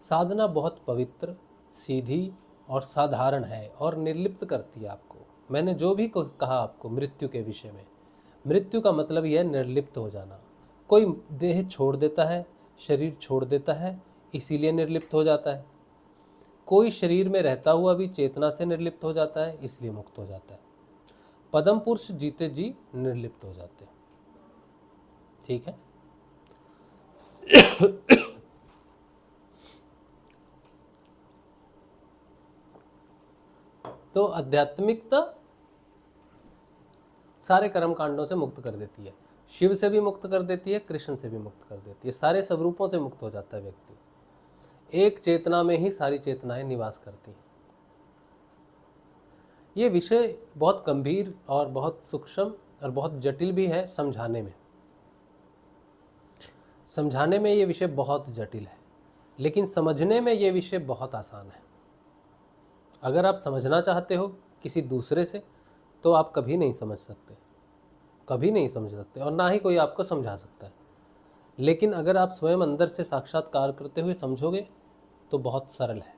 Speaker 3: साधना बहुत पवित्र, सीधी और साधारण है और निर्लिप्त करती है आपको। मैंने जो भी कहा आपको मृत्यु के विषय में, मृत्यु का मतलब यह है निर्लिप्त हो जाना। कोई देह छोड़ देता है, शरीर छोड़ देता है, इसीलिए निर्लिप्त हो जाता है। कोई शरीर में रहता हुआ भी चेतना से निर्लिप्त हो जाता है, इसलिए मुक्त हो जाता है। पदम पुरुष जीते जी निर्लिप्त हो जाते हैं। ठीक है। तो आध्यात्मिकता सारे कर्म कांडों से मुक्त कर देती है, शिव से भी मुक्त कर देती है, कृष्ण से भी मुक्त कर देती है, सारे स्वरूपों से मुक्त हो जाता है व्यक्ति। एक चेतना में ही सारी चेतनाएं निवास करती हैं। ये विषय बहुत गंभीर और बहुत सूक्ष्म और बहुत जटिल भी है समझाने में। समझाने में ये विषय बहुत जटिल है, लेकिन समझने में ये विषय बहुत आसान है। अगर आप समझना चाहते हो किसी दूसरे से, तो आप कभी नहीं समझ सकते, कभी नहीं समझ सकते, और ना ही कोई आपको समझा सकता है। लेकिन अगर आप स्वयं अंदर से साक्षात्कार करते हुए समझोगे तो बहुत सरल है,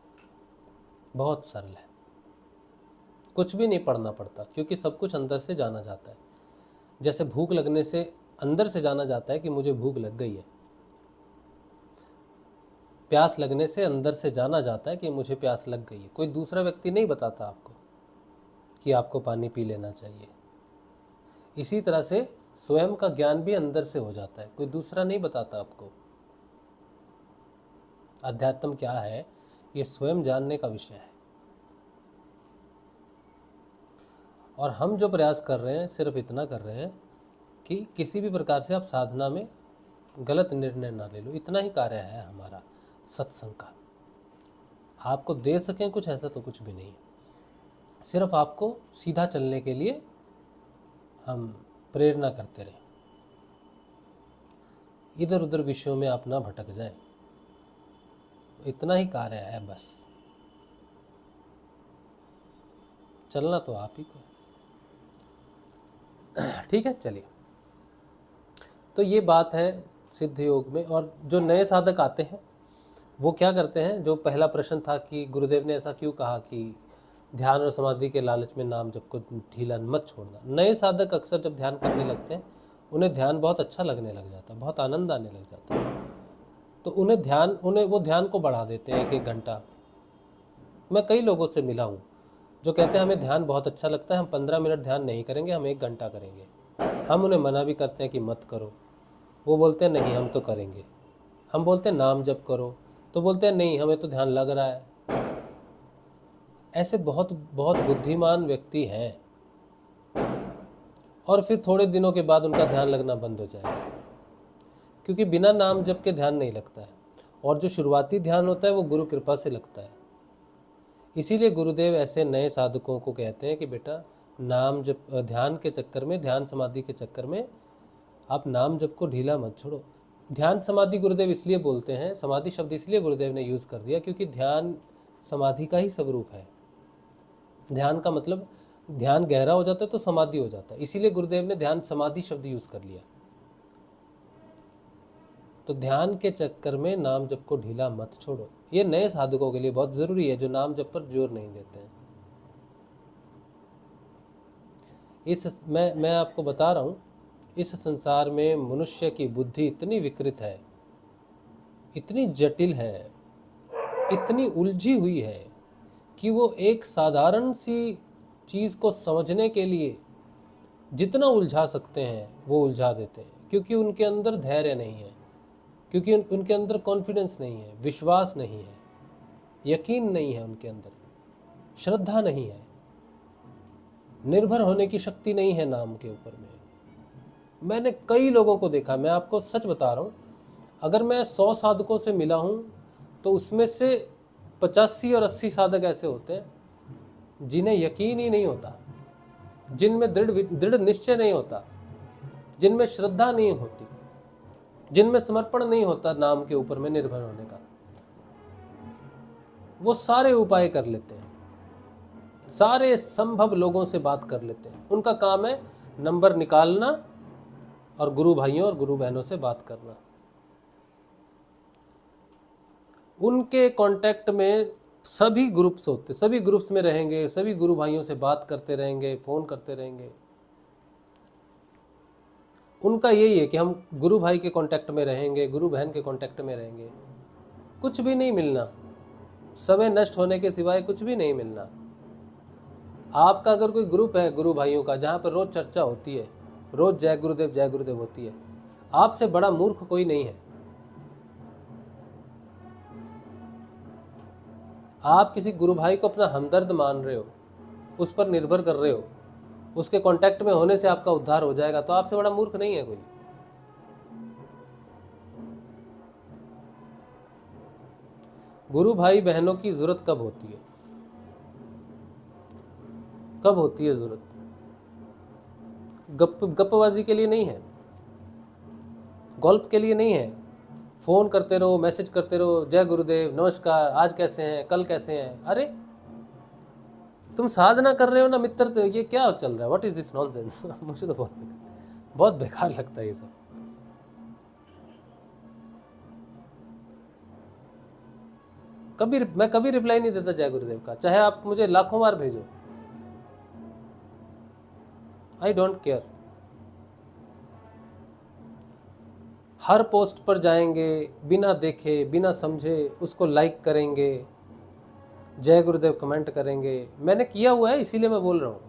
Speaker 3: बहुत सरल है। कुछ भी नहीं पढ़ना पड़ता, क्योंकि सब कुछ अंदर से जाना जाता है। जैसे भूख लगने से अंदर से जाना जाता है कि मुझे भूख लग गई है, प्यास लगने से अंदर से जाना जाता है कि मुझे प्यास लग गई है। कोई दूसरा व्यक्ति नहीं बताता आपको कि आपको पानी पी लेना चाहिए। इसी तरह से स्वयं का ज्ञान भी अंदर से हो जाता है, कोई दूसरा नहीं बताता आपको। अध्यात्म क्या है, ये स्वयं जानने का विषय है। और हम जो प्रयास कर रहे हैं, सिर्फ इतना कर रहे हैं कि किसी भी प्रकार से आप साधना में गलत निर्णय ना ले लो। इतना ही कार्य है हमारा सत्संग का। आपको दे सकें कुछ, ऐसा तो कुछ भी नहीं है। सिर्फ आपको सीधा चलने के लिए हम प्रेरणा करते रहें, इधर उधर विषयों में आप ना भटक जाएं। इतना ही कार्य है बस। चलना तो आप ही को। ठीक है, चलिए। तो ये बात है सिद्ध योग में। और जो नए साधक आते हैं वो क्या करते हैं, जो पहला प्रश्न था कि गुरुदेव ने ऐसा क्यों कहा कि ध्यान और समाधि के लालच में नाम जप को ढीला मत छोड़ना। नए साधक अक्सर जब ध्यान करने लगते हैं, उन्हें ध्यान बहुत अच्छा लगने लग जाता है, बहुत आनंद आने लग जाता है। तो उन्हें वो ध्यान को बढ़ा देते हैं 1-1 घंटा। मैं कई लोगों से मिला हूँ जो कहते हैं हमें ध्यान बहुत अच्छा लगता है, हम 15 मिनट ध्यान नहीं करेंगे, हम 1 घंटा करेंगे। हम उन्हें मना भी करते हैं कि मत करो, वो बोलते हैं नहीं हम तो करेंगे। हम बोलते हैं नाम जप करो, तो बोलते हैं नहीं हमें तो ध्यान लग रहा है। ऐसे बहुत बहुत बुद्धिमान व्यक्ति हैं, और फिर थोड़े दिनों के बाद उनका ध्यान लगना बंद हो जाएगा, क्योंकि बिना नाम जप के ध्यान नहीं लगता है। और जो शुरुआती ध्यान होता है वो गुरु कृपा से लगता है। इसीलिए गुरुदेव ऐसे नए साधकों को कहते हैं कि बेटा नाम जप, ध्यान के चक्कर में, ध्यान समाधि के चक्कर में आप नाम जप को ढीला मत छोड़ो। ध्यान समाधि गुरुदेव इसलिए बोलते हैं, समाधि शब्द इसलिए गुरुदेव ने यूज़ कर दिया क्योंकि ध्यान समाधि का ही स्वरूप है। ध्यान का मतलब ध्यान गहरा हो जाता है तो समाधि हो जाता है, इसीलिए गुरुदेव ने ध्यान समाधि शब्द यूज़ कर लिया। तो ध्यान के चक्कर में नाम जप को ढीला मत छोड़ो। ये नए साधकों के लिए बहुत ज़रूरी है जो नाम जप पर जोर नहीं देते हैं। मैं आपको बता रहा हूँ, इस संसार में मनुष्य की बुद्धि इतनी विकृत है, इतनी जटिल है, इतनी उलझी हुई है कि वो एक साधारण सी चीज़ को समझने के लिए जितना उलझा सकते हैं वो उलझा देते हैं, क्योंकि उनके अंदर धैर्य नहीं है, क्योंकि उनके अंदर कॉन्फिडेंस नहीं है, विश्वास नहीं है, यकीन नहीं है, उनके अंदर श्रद्धा नहीं है, निर्भर होने की शक्ति नहीं है नाम के ऊपर में। मैंने कई लोगों को देखा, मैं आपको सच बता रहा हूँ, अगर मैं 100 साधकों से मिला हूँ तो उसमें से 85 और 80 साधक ऐसे होते हैं जिन्हें यकीन ही नहीं होता, जिनमें दृढ़ निश्चय नहीं होता, जिनमें श्रद्धा नहीं होती, जिनमें समर्पण नहीं होता नाम के ऊपर में निर्भर होने का। वो सारे उपाय कर लेते हैं, सारे संभव लोगों से बात कर लेते हैं। उनका काम है नंबर निकालना और गुरु भाइयों और गुरु बहनों से बात करना। उनके कांटेक्ट में सभी ग्रुप्स होते, सभी ग्रुप्स में रहेंगे, सभी गुरु भाइयों से बात करते रहेंगे, फ़ोन करते रहेंगे। उनका यही है कि हम गुरु भाई के कांटेक्ट में रहेंगे, गुरु बहन के कांटेक्ट में रहेंगे। कुछ भी नहीं मिलना, समय नष्ट होने के सिवाय कुछ भी नहीं मिलना। आपका अगर कोई ग्रुप है गुरु भाइयों का जहाँ पर रोज़ चर्चा होती है, रोज़ जय गुरुदेव होती है, आपसे बड़ा मूर्ख कोई नहीं है। आप किसी गुरु भाई को अपना हमदर्द मान रहे हो, उस पर निर्भर कर रहे हो, उसके कांटेक्ट में होने से आपका उद्धार हो जाएगा, तो आपसे बड़ा मूर्ख नहीं है कोई। गुरु भाई बहनों की जरूरत कब होती है? कब होती है जरूरत? गप्पबाजी के लिए नहीं है, गॉल्प के लिए नहीं है। फोन करते रहो, मैसेज करते रहो, जय गुरुदेव, नमस्कार, आज कैसे हैं, कल कैसे हैं। अरे तुम साधना कर रहे हो ना मित्र, तो ये क्या चल रहा है? What is this nonsense? मुझे तो बहुत बेकार लगता है ये सब। मैं कभी रिप्लाई नहीं देता जय गुरुदेव का, चाहे आप मुझे लाखों बार भेजो, I don't care. Her post पर जाएंगे, बिना देखे बिना समझे उसको लाइक करेंगे, जय गुरुदेव कमेंट करेंगे। मैंने किया हुआ है, इसीलिए मैं बोल रहा हूं।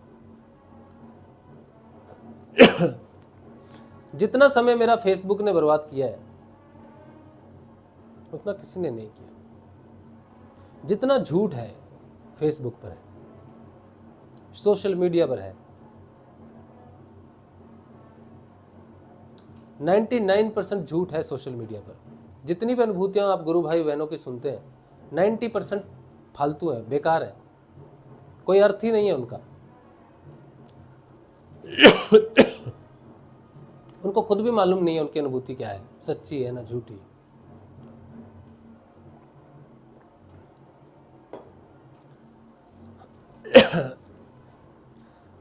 Speaker 3: जितना समय मेरा फेसबुक ने बर्बाद किया है उतना किसी ने नहीं किया। जितना झूठ है फेसबुक पर है, सोशल मीडिया पर है, 99% झूठ है सोशल मीडिया पर। जितनी भी अनुभूतियां आप गुरु भाई बहनों की सुनते हैं, 90% फालतू है, बेकार है, कोई अर्थ ही नहीं है उनका। उनको खुद भी मालूम नहीं है उनकी अनुभूति क्या है, सच्ची है ना झूठी।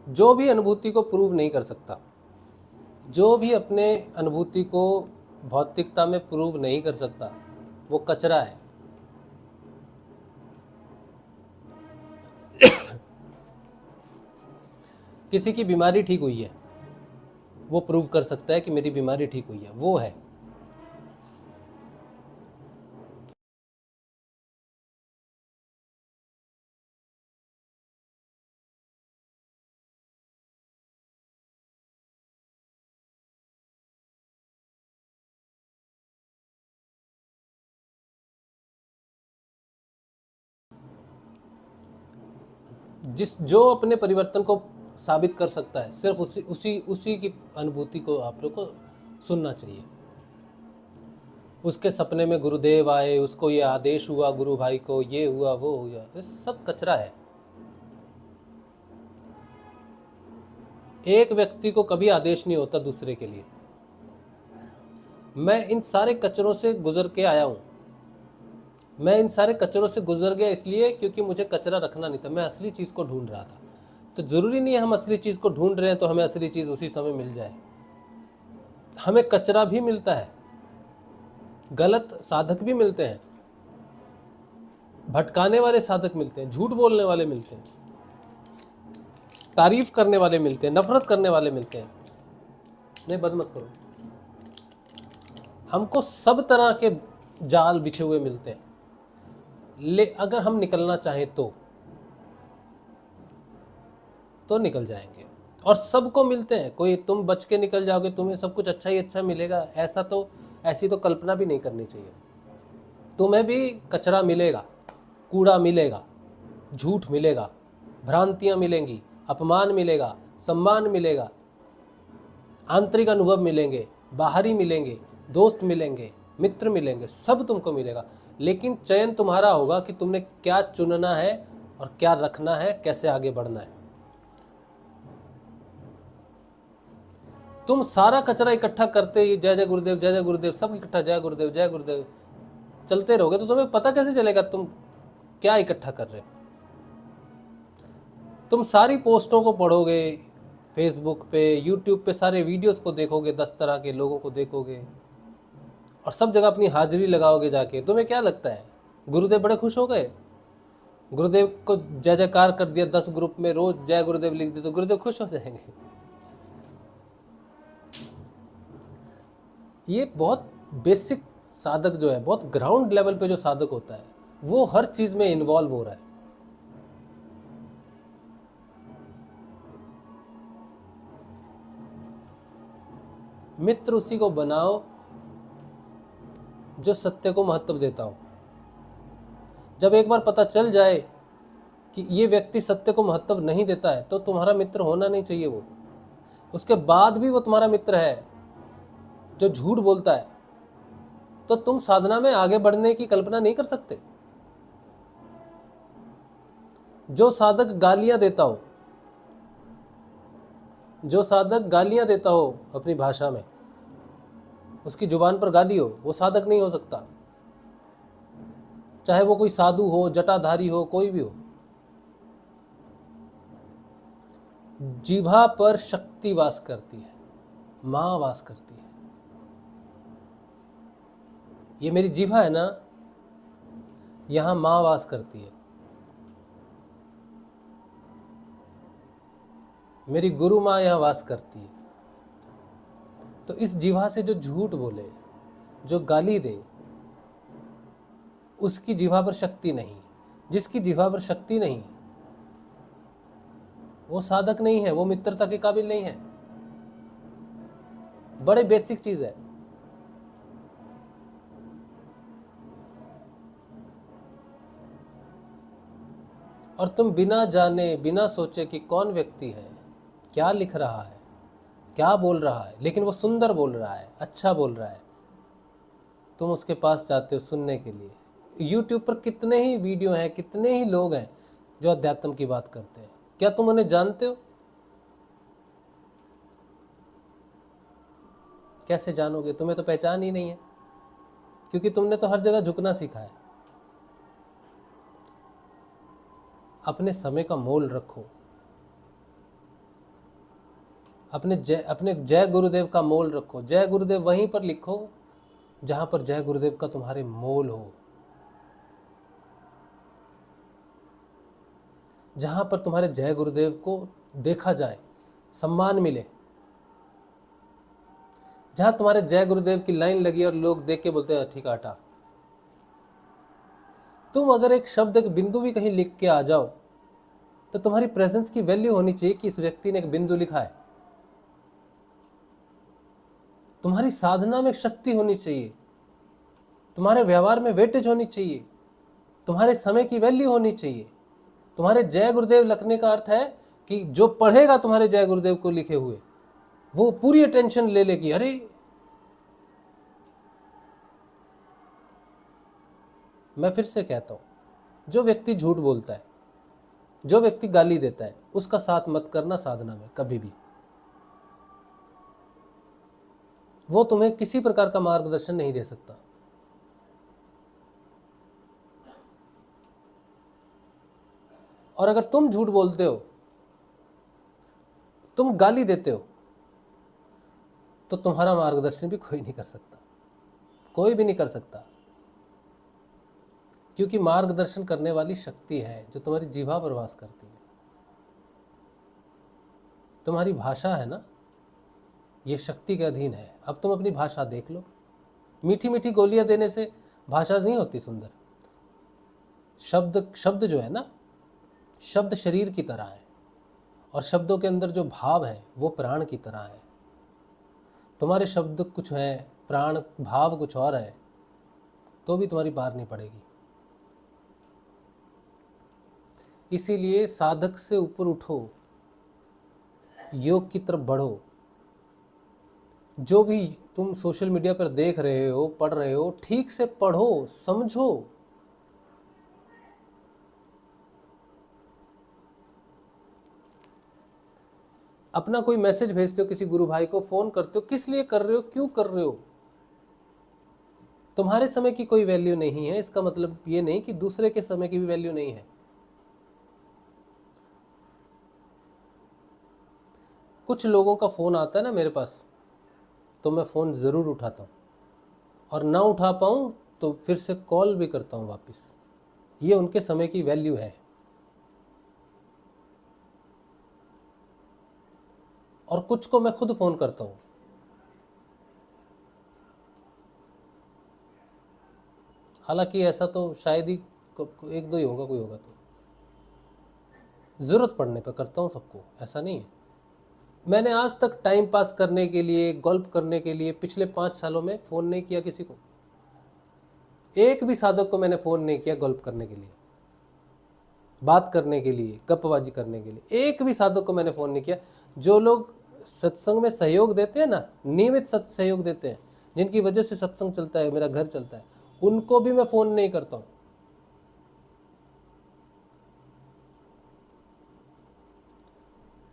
Speaker 3: जो भी अनुभूति को प्रूव नहीं कर सकता, जो भी अपने अनुभूति को भौतिकता में प्रूव नहीं कर सकता, वो कचरा है। किसी की बीमारी ठीक हुई है, वो प्रूव कर सकता है कि मेरी बीमारी ठीक हुई है, वो है। जो अपने परिवर्तन को साबित कर सकता है, सिर्फ उसी की अनुभूति को आप लोग को सुनना चाहिए। उसके सपने में गुरुदेव आए, उसको ये आदेश हुआ, गुरु भाई को ये हुआ वो हुआ, ये सब कचरा है। एक व्यक्ति को कभी आदेश नहीं होता दूसरे के लिए। मैं इन सारे कचरों से गुजर के आया हूं। मैं इन सारे कचरों से गुजर गया इसलिए क्योंकि मुझे कचरा रखना नहीं था, मैं असली चीज को ढूंढ रहा था। तो जरूरी नहीं है हम असली चीज को ढूंढ रहे हैं तो हमें असली चीज उसी समय मिल जाए। हमें कचरा भी मिलता है, गलत साधक भी मिलते हैं, भटकाने वाले साधक मिलते हैं, झूठ बोलने वाले मिलते हैं, तारीफ करने वाले मिलते हैं, नफरत करने वाले मिलते हैं। नहीं, बद मत करो। हमको सब तरह के जाल बिछे हुए मिलते हैं, अगर हम निकलना चाहें तो निकल जाएंगे। और सबको मिलते हैं, कोई तुम बच के निकल जाओगे, तुम्हें सब कुछ अच्छा ही अच्छा मिलेगा, ऐसी तो कल्पना भी नहीं करनी चाहिए। तुम्हें भी कचरा मिलेगा, कूड़ा मिलेगा, झूठ मिलेगा, भ्रांतियां मिलेंगी, अपमान मिलेगा, सम्मान मिलेगा, आंतरिक अनुभव मिलेंगे, बाहरी मिलेंगे, दोस्त मिलेंगे, मित्र मिलेंगे, सब तुमको मिलेगा। लेकिन चयन तुम्हारा होगा कि तुमने क्या चुनना है और क्या रखना है, कैसे आगे बढ़ना है। तुम सारा कचरा इकट्ठा करते ही जय जय गुरुदेव, जय जय गुरुदेव, सब इकट्ठा जय गुरुदेव, जय गुरुदेव चलते रहोगे तो तुम्हें पता कैसे चलेगा तुम क्या इकट्ठा कर रहे हो। तुम सारी पोस्टों को पढ़ोगे, फेसबुक पे, यूट्यूब पे सारे वीडियोस को देखोगे, 10 तरह के लोगों को देखोगे और सब जगह अपनी हाजिरी लगाओगे जाके। तुम्हें क्या लगता है गुरुदेव बड़े खुश हो गए? गुरुदेव को जय जयकार कर दिया 10 ग्रुप में, रोज जय गुरुदेव लिख दिया तो गुरुदेव खुश हो जाएंगे? ये बहुत बेसिक साधक जो है, बहुत ग्राउंड लेवल पे जो साधक होता है, वो हर चीज में इन्वॉल्व हो रहा है। मित्र उसी को बनाओ जो सत्य को महत्व देता हो। जब एक बार पता चल जाए कि ये व्यक्ति सत्य को महत्व नहीं देता है तो तुम्हारा मित्र होना नहीं चाहिए वो। उसके बाद भी वो तुम्हारा मित्र है जो झूठ बोलता है, तो तुम साधना में आगे बढ़ने की कल्पना नहीं कर सकते। जो साधक गालियां देता हो, जो साधक गालियां देता हो अपनी भाषा में, उसकी जुबान पर गाली हो, वो साधक नहीं हो सकता। चाहे वो कोई साधु हो, जटाधारी हो, कोई भी हो। जीभा पर शक्ति वास करती है, मां वास करती है। ये मेरी जीभा है ना, यहां मां वास करती है। मेरी गुरु मां यहां वास करती है। तो इस जीभा से जो झूठ बोले, जो गाली दे, उसकी जीभा पर शक्ति नहीं। जिसकी जीभा पर शक्ति नहीं, वो साधक नहीं है, वो मित्रता के काबिल नहीं है। बड़े बेसिक चीज है। और तुम बिना जाने, बिना सोचे कि कौन व्यक्ति है, क्या लिख रहा है, क्या बोल रहा है, लेकिन वो सुंदर बोल रहा है, अच्छा बोल रहा है, तुम उसके पास जाते हो सुनने के लिए। YouTube पर कितने ही वीडियो हैं, कितने ही लोग हैं जो अध्यात्म की बात करते हैं। क्या तुम उन्हें जानते हो? कैसे जानोगे? तुम्हें तो पहचान ही नहीं है, क्योंकि तुमने तो हर जगह झुकना सीखा है। अपने समय का मोल रखो, अपने जय गुरुदेव का मोल रखो। जय गुरुदेव वहीं पर लिखो जहां पर जय गुरुदेव का तुम्हारे मोल हो, जहां पर तुम्हारे जय गुरुदेव को देखा जाए, सम्मान मिले। जहां तुम्हारे जय गुरुदेव की लाइन लगी और लोग देख के बोलते हैं ठीक है हटा। तुम अगर एक शब्द, एक बिंदु भी कहीं लिख के आ जाओ, तो तुम्हारी प्रेजेंस की वैल्यू होनी चाहिए कि इस व्यक्ति ने एक बिंदु लिखा है। तुम्हारी साधना में शक्ति होनी चाहिए, तुम्हारे व्यवहार में वेटेज होनी चाहिए, तुम्हारे समय की वैल्यू होनी चाहिए। तुम्हारे जय गुरुदेव लिखने का अर्थ है कि जो पढ़ेगा तुम्हारे जय गुरुदेव को लिखे हुए, वो पूरी अटेंशन ले लेगी। अरे मैं फिर से कहता हूं, जो व्यक्ति झूठ बोलता है, जो व्यक्ति गाली देता है, उसका साथ मत करना साधना में कभी भी। वो तुम्हें किसी प्रकार का मार्गदर्शन नहीं दे सकता। और अगर तुम झूठ बोलते हो, तुम गाली देते हो, तो तुम्हारा मार्गदर्शन भी कोई नहीं कर सकता, कोई भी नहीं कर सकता। क्योंकि मार्गदर्शन करने वाली शक्ति है जो तुम्हारी जीभा पर वास करती है। तुम्हारी भाषा है ना, ये शक्ति के अधीन है। अब तुम अपनी भाषा देख लो। मीठी मीठी गोलियां देने से भाषा नहीं होती सुंदर। शब्द जो है ना, शब्द शरीर की तरह है, और शब्दों के अंदर जो भाव है वो प्राण की तरह है। तुम्हारे शब्द कुछ है, प्राण भाव कुछ और है, तो भी तुम्हारी पार नहीं पड़ेगी। इसीलिए साधक से ऊपर उठो, योग की तरफ बढ़ो। जो भी तुम सोशल मीडिया पर देख रहे हो, पढ़ रहे हो, ठीक से पढ़ो, समझो। अपना कोई मैसेज भेजते हो किसी गुरु भाई को, फोन करते हो, किस लिए कर रहे हो, क्यों कर रहे हो? तुम्हारे समय की कोई वैल्यू नहीं है, इसका मतलब ये नहीं कि दूसरे के समय की भी वैल्यू नहीं है। कुछ लोगों का फोन आता है ना मेरे पास, तो मैं फोन जरूर उठाता हूं, और ना उठा पाऊं तो फिर से कॉल भी करता हूं वापस। ये उनके समय की वैल्यू है। और कुछ को मैं खुद फोन करता हूं। हालांकि ऐसा तो शायद ही एक दो ही होगा, कोई होगा तो। जरूरत पड़ने पर करता हूं सबको, ऐसा नहीं है। मैंने आज तक टाइम पास करने के लिए, गल्प करने के लिए पिछले 5 सालों में फोन नहीं किया किसी को। एक भी साधक को मैंने फोन नहीं किया गल्प करने के लिए, बात करने के लिए, गप्पबाजी करने के लिए। एक भी साधक को मैंने फोन नहीं किया। जो लोग सत्संग में सहयोग देते हैं ना, नियमित सहयोग देते हैं, जिनकी वजह से सत्संग चलता है, मेरा घर चलता है, उनको भी मैं फोन नहीं करता हूं।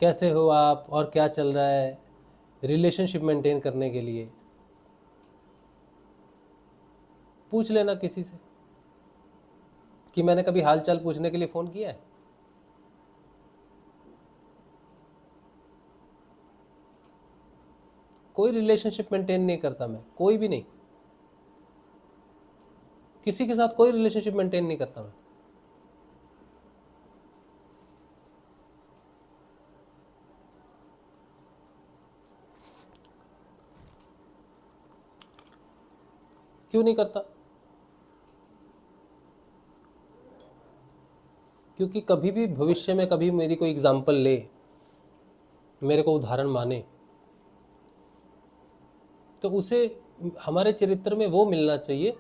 Speaker 3: कैसे हो आप और क्या चल रहा है, रिलेशनशिप मेंटेन करने के लिए पूछ लेना किसी से कि मैंने कभी हाल चाल पूछने के लिए फ़ोन किया है। कोई रिलेशनशिप मेंटेन नहीं करता मैं, कोई भी नहीं, किसी के साथ कोई रिलेशनशिप मेंटेन नहीं करता मैं। क्यों नहीं करता? क्योंकि कभी भी भविष्य में कभी मेरी कोई एग्जाम्पल ले, मेरे को उदाहरण माने, तो उसे हमारे चरित्र में वो मिलना चाहिए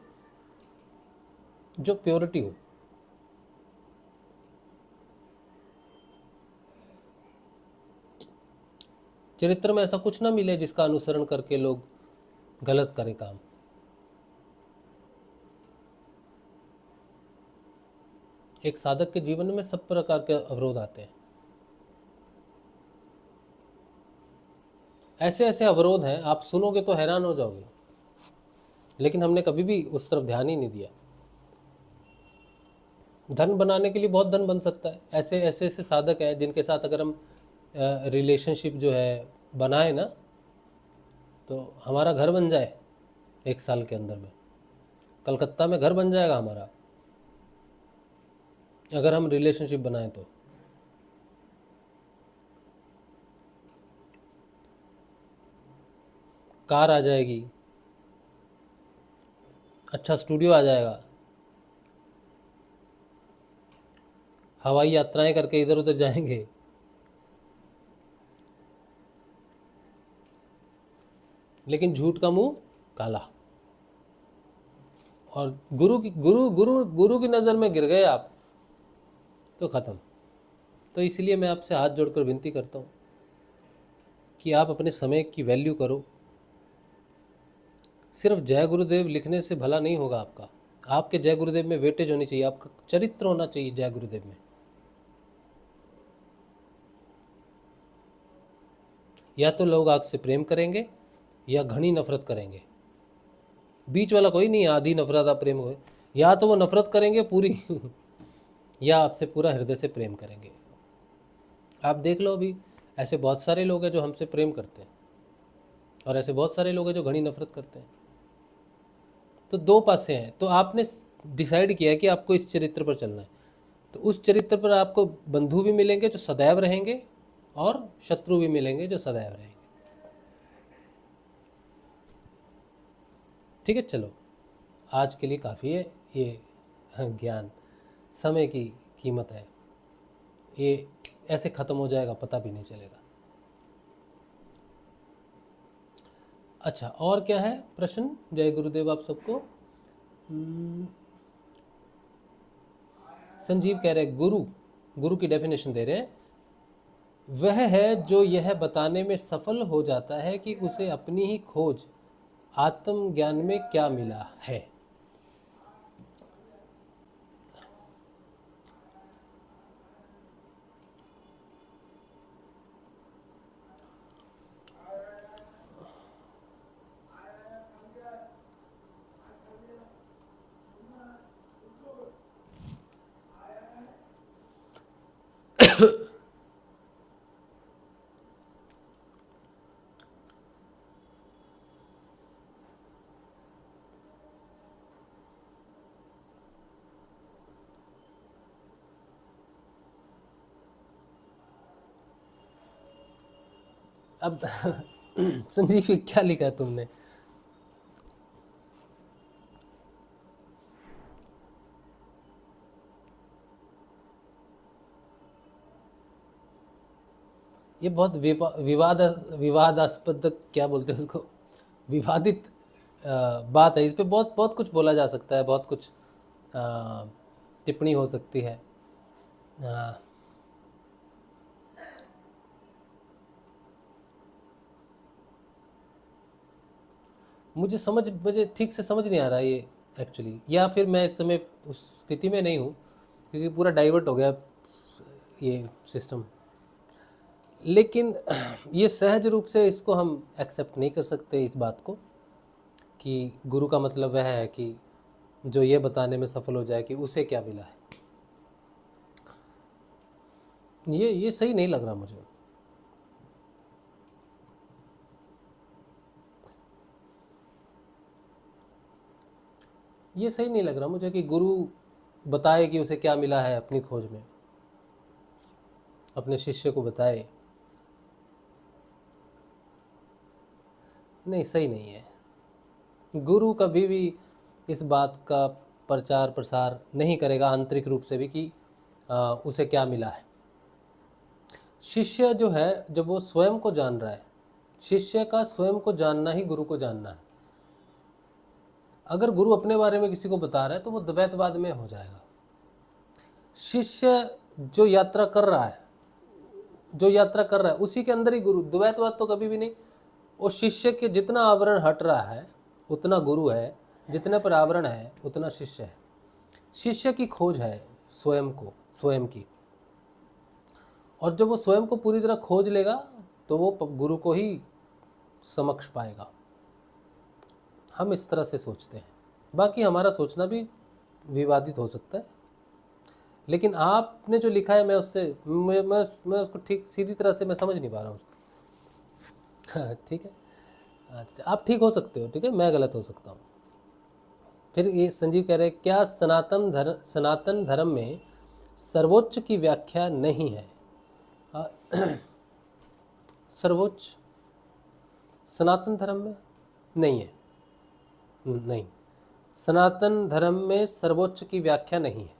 Speaker 3: जो प्योरिटी हो। चरित्र में ऐसा कुछ ना मिले जिसका अनुसरण करके लोग गलत करें काम। एक साधक के जीवन में सब प्रकार के अवरोध आते हैं। ऐसे ऐसे अवरोध हैं, आप सुनोगे तो हैरान हो जाओगे, लेकिन हमने कभी भी उस तरफ ध्यान ही नहीं दिया। धन बनाने के लिए बहुत धन बन सकता है। ऐसे ऐसे ऐसे साधक हैं जिनके साथ अगर हम रिलेशनशिप जो है बनाए ना, तो हमारा घर बन जाए 1 साल के अंदर में। कलकत्ता में घर बन जाएगा हमारा अगर हम रिलेशनशिप बनाएं तो। कार आ जाएगी, अच्छा स्टूडियो आ जाएगा, हवाई यात्राएं करके इधर उधर जाएंगे। लेकिन झूठ का मुंह काला, और गुरु की नज़र में गिर गए आप तो ख़त्म। तो इसलिए मैं आपसे हाथ जोड़कर विनती करता हूँ कि आप अपने समय की वैल्यू करो। सिर्फ जय गुरुदेव लिखने से भला नहीं होगा आपका, आपके जय गुरुदेव में वेटेज होनी चाहिए, आपका चरित्र होना चाहिए जय गुरुदेव में। या तो लोग आपसे प्रेम करेंगे या घनी नफरत करेंगे, बीच वाला कोई नहीं, आधी नफरत आप प्रेम हो। या तो वो नफरत करेंगे पूरी या आपसे पूरा हृदय से प्रेम करेंगे। आप देख लो, अभी ऐसे बहुत सारे लोग हैं जो हमसे प्रेम करते हैं और ऐसे बहुत सारे लोग हैं जो घनी नफरत करते हैं। तो दो पासे हैं। तो आपने डिसाइड किया है कि आपको इस चरित्र पर चलना है, तो उस चरित्र पर आपको बंधु भी मिलेंगे जो सदैव रहेंगे और शत्रु भी मिलेंगे जो सदैव रहेंगे। ठीक है, चलो आज के लिए काफ़ी है ये ज्ञान। समय की कीमत है, ये ऐसे ख़त्म हो जाएगा, पता भी नहीं चलेगा। अच्छा, और क्या है प्रश्न? जय गुरुदेव आप सबको। संजीव कह रहे गुरु की डेफिनेशन दे रहे हैं, वह है जो यह बताने में सफल हो जाता है कि उसे अपनी ही खोज आत्मज्ञान में क्या मिला है। अब संजीव क्या लिखा है तुमने? ये बहुत विवादास्पद, क्या बोलते हैं उसको, विवादित बात है। इस पे बहुत बहुत कुछ बोला जा सकता है, बहुत कुछ टिप्पणी हो सकती है। मुझे ठीक से समझ नहीं आ रहा ये एक्चुअली, या फिर मैं इस समय उस स्थिति में नहीं हूँ क्योंकि पूरा डाइवर्ट हो गया ये सिस्टम। लेकिन ये सहज रूप से इसको हम एक्सेप्ट नहीं कर सकते इस बात को कि गुरु का मतलब वह है कि जो ये बताने में सफल हो जाए कि उसे क्या मिला है। ये सही नहीं लग रहा मुझे। ये सही नहीं लग रहा मुझे कि गुरु बताए कि उसे क्या मिला है अपनी खोज में, अपने शिष्य को बताए। नहीं, सही नहीं है। गुरु कभी भी इस बात का प्रचार प्रसार नहीं करेगा आंतरिक रूप से भी कि उसे क्या मिला है। शिष्य जो है, जब वो स्वयं को जान रहा है, शिष्य का स्वयं को जानना ही गुरु को जानना है। अगर गुरु अपने बारे में किसी को बता रहा है तो वो द्वैतवाद में हो जाएगा। शिष्य जो यात्रा कर रहा है, उसी के अंदर ही गुरु। द्वैतवाद तो कभी भी नहीं। वो शिष्य के जितना आवरण हट रहा है उतना गुरु है, जितने पर आवरण है उतना शिष्य है। शिष्य की खोज है स्वयं की, और जब वो स्वयं को पूरी तरह खोज लेगा तो वो गुरु को ही समक्ष पाएगा। हम इस तरह से सोचते हैं। बाकी हमारा सोचना भी विवादित हो सकता है, लेकिन आपने जो लिखा है मैं उसको ठीक सीधी तरह से मैं समझ नहीं पा रहा हूँ उसको। ठीक है, अच्छा, आप ठीक हो सकते हो, ठीक है, मैं गलत हो सकता हूँ। फिर ये संजीव कह रहे हैं, क्या सनातन धर्म में सर्वोच्च की व्याख्या नहीं है? सर्वोच्च सनातन धर्म में नहीं है। नहीं, सनातन धर्म में सर्वोच्च की व्याख्या नहीं है।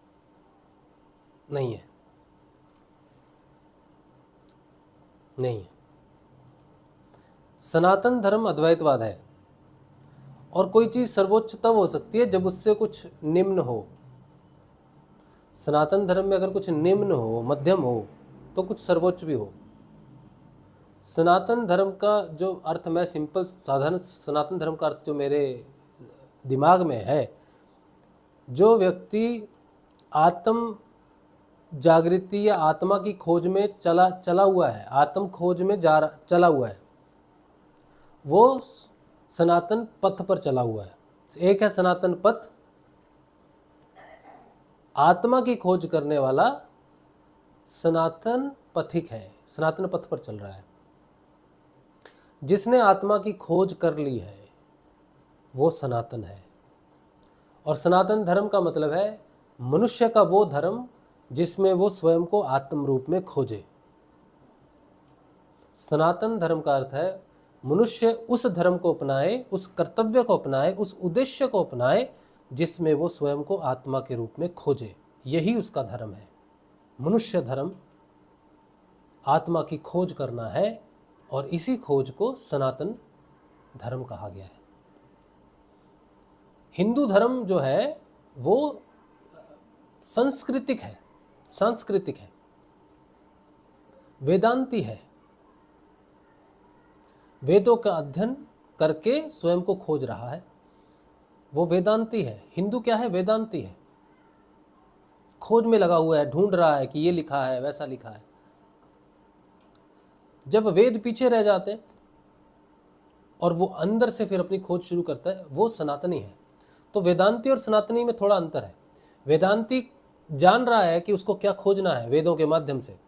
Speaker 3: नहीं है। सनातन धर्म अद्वैतवाद है, और कोई चीज सर्वोच्च तब हो सकती है जब उससे कुछ निम्न हो। सनातन धर्म में अगर कुछ निम्न हो, मध्यम हो, तो कुछ सर्वोच्च भी हो। सनातन धर्म का जो अर्थ, मैं सिंपल साधारण सनातन धर्म का अर्थ जो मेरे दिमाग में है, जो व्यक्ति आत्म जागृति या आत्मा की खोज में चला हुआ है, आत्म खोज में चला हुआ है, वो सनातन पथ पर चला हुआ है। एक है सनातन पथ, आत्मा की खोज करने वाला सनातन पथिक है, सनातन पथ पर चल रहा है। जिसने आत्मा की खोज कर ली है वो सनातन है। और सनातन धर्म का मतलब है मनुष्य का वो धर्म जिसमें वो स्वयं को आत्म रूप में खोजे। सनातन धर्म का अर्थ है मनुष्य उस धर्म को अपनाए, उस कर्तव्य को अपनाए, उस उद्देश्य को अपनाए जिसमें वो स्वयं को आत्मा के रूप में खोजे। यही उसका धर्म है। मनुष्य धर्म आत्मा की खोज करना है, और इसी खोज को सनातन धर्म कहा गया है। हिंदू धर्म जो है वो सांस्कृतिक है, वेदांती है, वेदों का अध्ययन करके स्वयं को खोज रहा है, वो वेदांती है। हिंदू क्या है? वेदांती है, खोज में लगा हुआ है, ढूंढ रहा है कि ये लिखा है, वैसा लिखा है। जब वेद पीछे रह जाते हैं और वो अंदर से फिर अपनी खोज शुरू करता है, वो सनातनी है। तो वेदांती और सनातनी में थोड़ा अंतर है। वेदांती जान रहा है कि उसको क्या खोजना है वेदों के माध्यम से,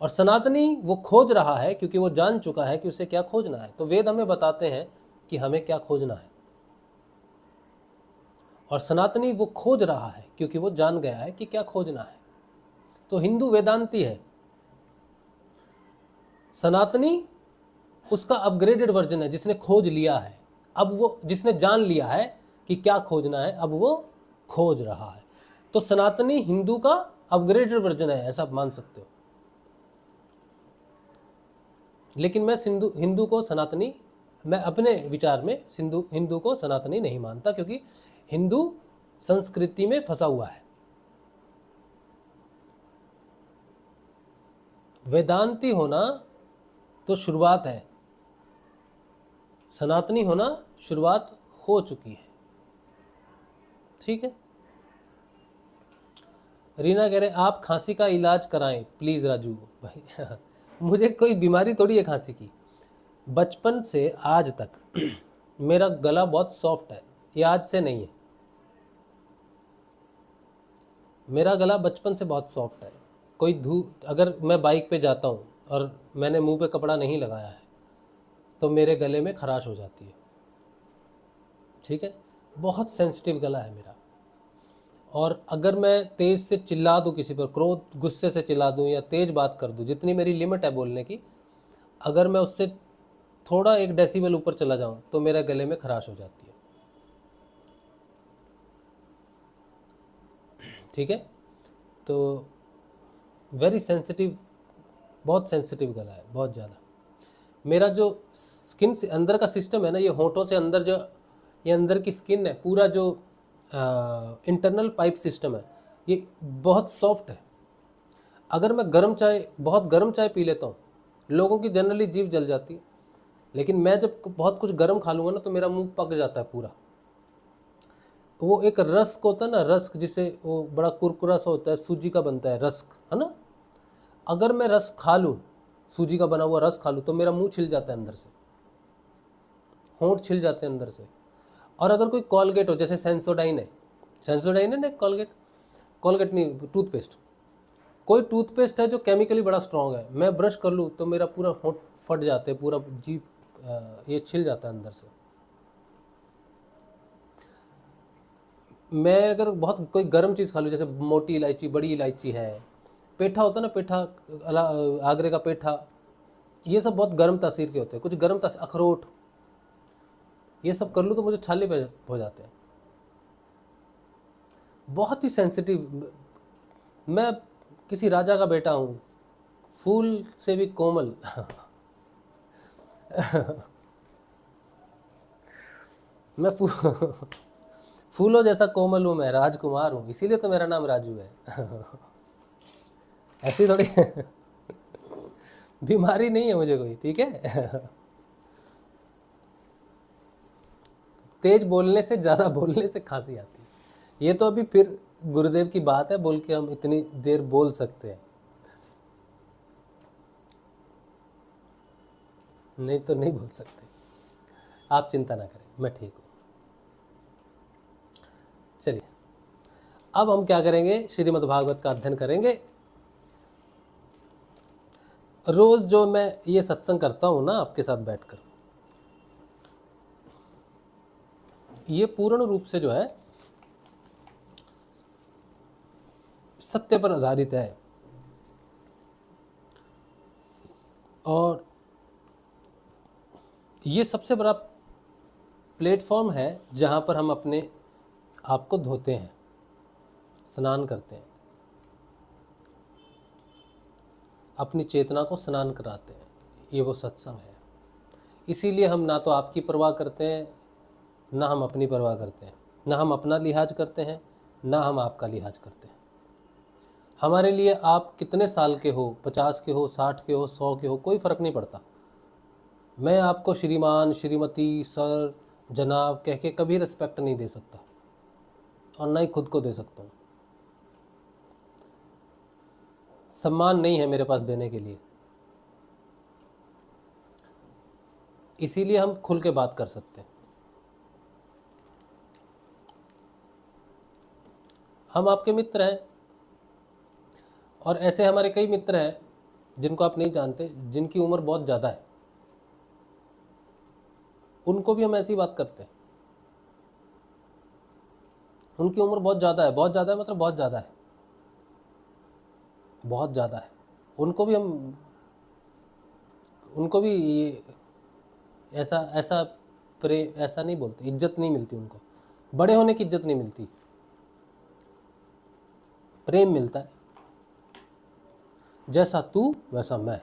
Speaker 3: और सनातनी वो खोज रहा है क्योंकि वो जान चुका है कि उसे क्या खोजना है। तो वेद हमें बताते हैं कि हमें क्या खोजना है, और सनातनी वो खोज रहा है क्योंकि वो जान गया है कि क्या खोजना है। तो हिंदू वेदांती है, सनातनी उसका अपग्रेडेड वर्जन है, जिसने खोज लिया है। अब वो जिसने जान लिया है कि क्या खोजना है, अब वो खोज रहा है। तो सनातनी हिंदू का अपग्रेडेड वर्जन है, ऐसा आप मान सकते हो। लेकिन मैं हिंदू को सनातनी, मैं अपने विचार में हिंदू को सनातनी नहीं मानता, क्योंकि हिंदू संस्कृति में फंसा हुआ है। वेदांती होना तो शुरुआत है, सनातनी होना शुरुआत हो चुकी है। ठीक है। रीना कह रहे आप खांसी का इलाज कराएं प्लीज राजू भाई। मुझे कोई बीमारी थोड़ी है खांसी की। बचपन से आज तक मेरा गला बहुत सॉफ्ट है, ये आज से नहीं है। मेरा गला बचपन से बहुत सॉफ्ट है। कोई अगर मैं बाइक पे जाता हूँ और मैंने मुंह पे कपड़ा नहीं लगाया है तो मेरे गले में खराश हो जाती है। ठीक है, बहुत सेंसिटिव गला है मेरा। और अगर मैं तेज़ से चिल्ला दूँ किसी पर, क्रोध गुस्से से चिल्ला दूँ या तेज़ बात कर दूँ, जितनी मेरी लिमिट है बोलने की, अगर मैं उससे थोड़ा 1 डेसिबल ऊपर चला जाऊँ तो मेरे गले में खराश हो जाती है। ठीक है, तो वेरी सेंसिटिव, बहुत सेंसिटिव गला है, बहुत ज़्यादा। मेरा जो स्किन से अंदर का सिस्टम है ना, ये होंठों से अंदर जो ये अंदर की स्किन है, पूरा जो इंटरनल पाइप सिस्टम है, ये बहुत सॉफ्ट है। अगर मैं बहुत गर्म चाय पी लेता हूँ, लोगों की जनरली जीभ जल जाती है, लेकिन मैं जब बहुत कुछ गर्म खा लूँगा ना तो मेरा मुंह पक जाता है पूरा। वो एक रस्क होता है ना, रस्क, जिसे वो बड़ा कुरकुरा सा होता है, सूजी का बनता है रस्क, है ना। अगर मैं रस्क खा लूँ, सूजी का बना हुआ रस्क खा लूँ, तो मेरा मुंह छिल जाता है अंदर से, होंठ छिल जाते हैं अंदर से। और अगर कोई कोलगेट हो, जैसे सेंसोडाइन है ना, कोलगेट नहीं, टूथपेस्ट, कोई टूथपेस्ट है जो केमिकली बड़ा स्ट्रॉन्ग है, मैं ब्रश कर लूँ तो मेरा पूरा होंठ फट जाते हैं, पूरा जीभ ये छिल जाता है अंदर से। मैं अगर बहुत कोई गर्म चीज़ खा लूँ, जैसे मोटी इलायची, बड़ी इलायची है, पेठा होता है ना, पेठा, आगरे का पेठा, ये सब बहुत गर्म तासीर के होते हैं। कुछ गर्म तासीर, अखरोट, ये सब कर लूँ तो मुझे छाले पे हो जाते हैं। बहुत ही सेंसिटिव। मैं किसी राजा का बेटा हूँ, फूल से भी कोमल। मैं फूलों जैसा कोमल हूँ, मैं राजकुमार हूँ, इसीलिए तो मेरा नाम राजू है। ऐसी थोड़ी बीमारी नहीं है मुझे कोई, ठीक है। तेज बोलने से, ज़्यादा बोलने से खांसी आती है। ये तो अभी फिर गुरुदेव की बात है, बोल के हम इतनी देर बोल सकते हैं, नहीं तो नहीं बोल सकते। आप चिंता ना करें, मैं ठीक हूँ। चलिए, अब हम क्या करेंगे, श्रीमद् भागवत का अध्ययन करेंगे। रोज़ जो मैं ये सत्संग करता हूँ ना आपके साथ बैठकर, ये पूर्ण रूप से जो है सत्य पर आधारित है, और ये सबसे बड़ा प्लेटफॉर्म है जहाँ पर हम अपने आप को धोते हैं, स्नान करते हैं, अपनी चेतना को स्नान कराते हैं। ये वो सत्संग है। इसीलिए हम ना तो आपकी परवाह करते हैं, ना हम अपनी परवाह करते हैं, ना हम अपना लिहाज करते हैं, ना हम आपका लिहाज करते हैं। हमारे लिए आप कितने साल के हो, 50 के हो, 60 के हो, 100 के हो, कोई फ़र्क नहीं पड़ता। मैं आपको श्रीमान, श्रीमती, सर, जनाब कह के कभी रिस्पेक्ट नहीं दे सकता, और ना ही खुद को दे सकता हूँ। सम्मान नहीं है मेरे पास देने के लिए, इसीलिए हम खुल के बात कर सकते हैं। हम आपके मित्र हैं, और ऐसे हमारे कई मित्र हैं जिनको आप नहीं जानते, जिनकी उम्र बहुत ज़्यादा है, उनको भी हम ऐसी बात करते हैं। उनकी उम्र बहुत ज़्यादा है, बहुत ज़्यादा है मतलब बहुत ज़्यादा है, बहुत ज़्यादा है। उनको भी ये ऐसा नहीं बोलते, इज्जत नहीं मिलती उनको, बड़े होने की इज्जत नहीं मिलती, प्रेम मिलता है। जैसा तू वैसा मैं।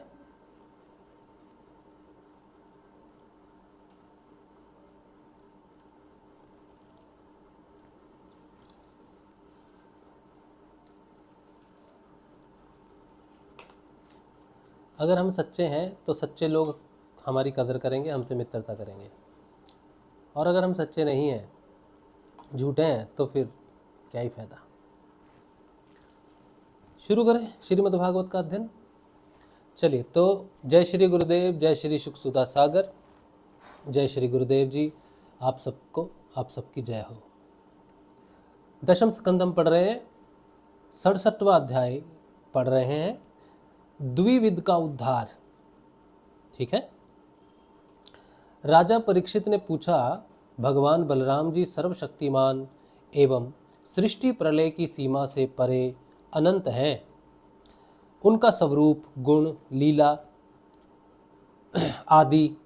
Speaker 3: अगर हम सच्चे हैं तो सच्चे लोग हमारी कदर करेंगे, हमसे मित्रता करेंगे, और अगर हम सच्चे नहीं हैं, झूठे हैं, तो फिर क्या ही फायदा। शुरू करें श्रीमद् भागवत का अध्ययन। चलिए, तो जय श्री गुरुदेव, जय श्री सुखसुधा सागर, जय श्री गुरुदेव जी। आप सबको, आप सबकी जय हो। दशम स्कंद हम पढ़ रहे हैं, 67वां अध्याय पढ़ रहे हैं, द्विविध का उद्धार। ठीक है। राजा परीक्षित ने पूछा, भगवान बलराम जी सर्वशक्तिमान एवं सृष्टि प्रलय की सीमा से परे अनंत हैं। उनका स्वरूप, गुण, लीला आदि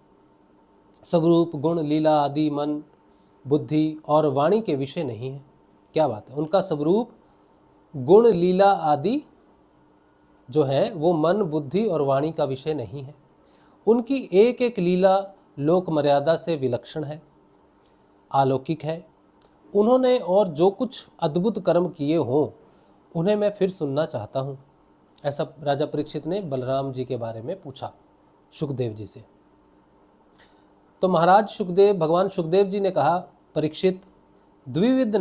Speaker 3: मन, बुद्धि और वाणी के विषय नहीं है। क्या बात है। उनका स्वरूप, गुण, लीला आदि जो है वो मन, बुद्धि और वाणी का विषय नहीं है। उनकी एक एक लीला लोक मर्यादा से विलक्षण है, अलौकिक है। उन्होंने और जो कुछ अद्भुत कर्म किए हों उन्हें मैं फिर सुनना चाहता हूँ। ऐसा राजा परीक्षित ने बलराम जी के बारे में पूछा सुखदेव जी से। तो महाराज सुखदेव, भगवान सुखदेव जी ने कहा, परीक्षित, द्विविध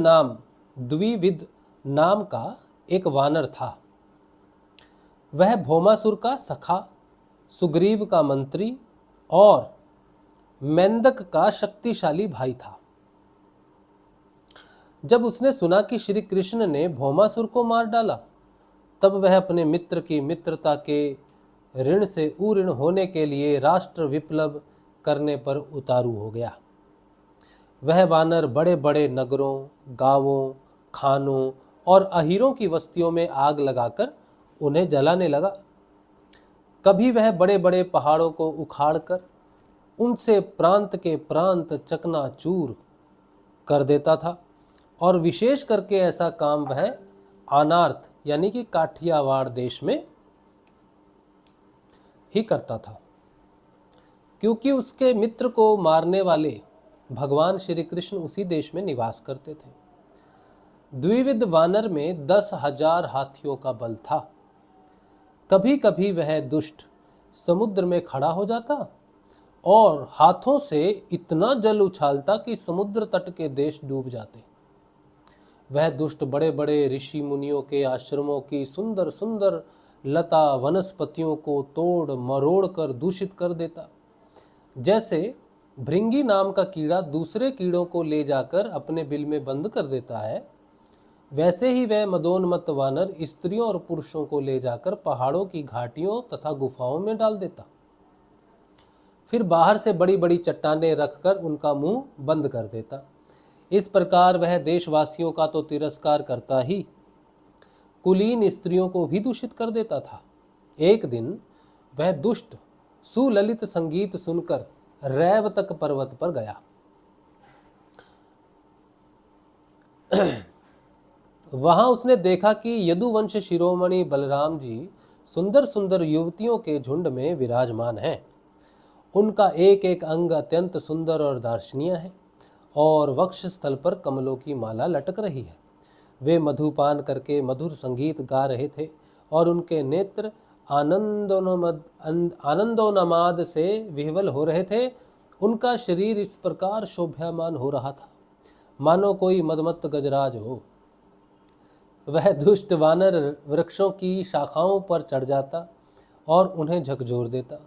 Speaker 3: नाम का एक वानर था। वह भौमासुर का सखा, सुग्रीव का मंत्री और मेंदक का शक्तिशाली भाई था। जब उसने सुना कि श्री कृष्ण ने भौमासुर को मार डाला, तब वह अपने मित्र की मित्रता के ऋण से उऋण होने के लिए राष्ट्र विप्लव करने पर उतारू हो गया। वह वानर बड़े बड़े नगरों, गांवों, खानों और अहीरों की बस्तियों में आग लगाकर उन्हें जलाने लगा। कभी वह बड़े बड़े पहाड़ों को उखाड़कर उनसे प्रांत के प्रांत चकनाचूर कर देता था, और विशेष करके ऐसा काम वह अनार्थ यानी कि काठियावाड़ देश में ही करता था, क्योंकि उसके मित्र को मारने वाले भगवान श्री कृष्ण उसी देश में निवास करते थे। द्विविध वानर में 10,000 हाथियों का बल था। कभी कभी वह दुष्ट समुद्र में खड़ा हो जाता और हाथों से इतना जल उछालता कि समुद्र तट के देश डूब जाते। वह दुष्ट बड़े बड़े ऋषि मुनियों के आश्रमों की सुंदर सुंदर लता वनस्पतियों को तोड़ मरोड़ कर दूषित कर देता। जैसे भृंगी नाम का कीड़ा दूसरे कीड़ों को ले जाकर अपने बिल में बंद कर देता है, वैसे ही वह मदोन्मत्त वानर स्त्रियों और पुरुषों को ले जाकर पहाड़ों की घाटियों तथा गुफाओं में डाल देता। फिर बाहर से बड़ी बड़ी चट्टानें रखकर उनका मुंह बंद कर देता। इस प्रकार वह देशवासियों का तो तिरस्कार करता ही, कुलीन स्त्रियों को भी दूषित कर देता था। एक दिन वह दुष्ट सुललित संगीत सुनकर रैवतक पर्वत पर गया। वहां उसने देखा कि यदुवंश शिरोमणि बलराम जी सुंदर सुंदर युवतियों के झुंड में विराजमान हैं। उनका एक एक अंग अत्यंत सुंदर और दर्शनीय है, और वक्ष स्थल पर कमलों की माला लटक रही है। वे मधुपान करके मधुर संगीत गा रहे थे, और उनके नेत्र आनंदोन्माद से विह्वल हो रहे थे। उनका शरीर इस प्रकार शोभायमान हो रहा था मानो कोई मदमत्त गजराज हो। वह दुष्ट वानर वृक्षों की शाखाओं पर चढ़ जाता और उन्हें झकझोर देता।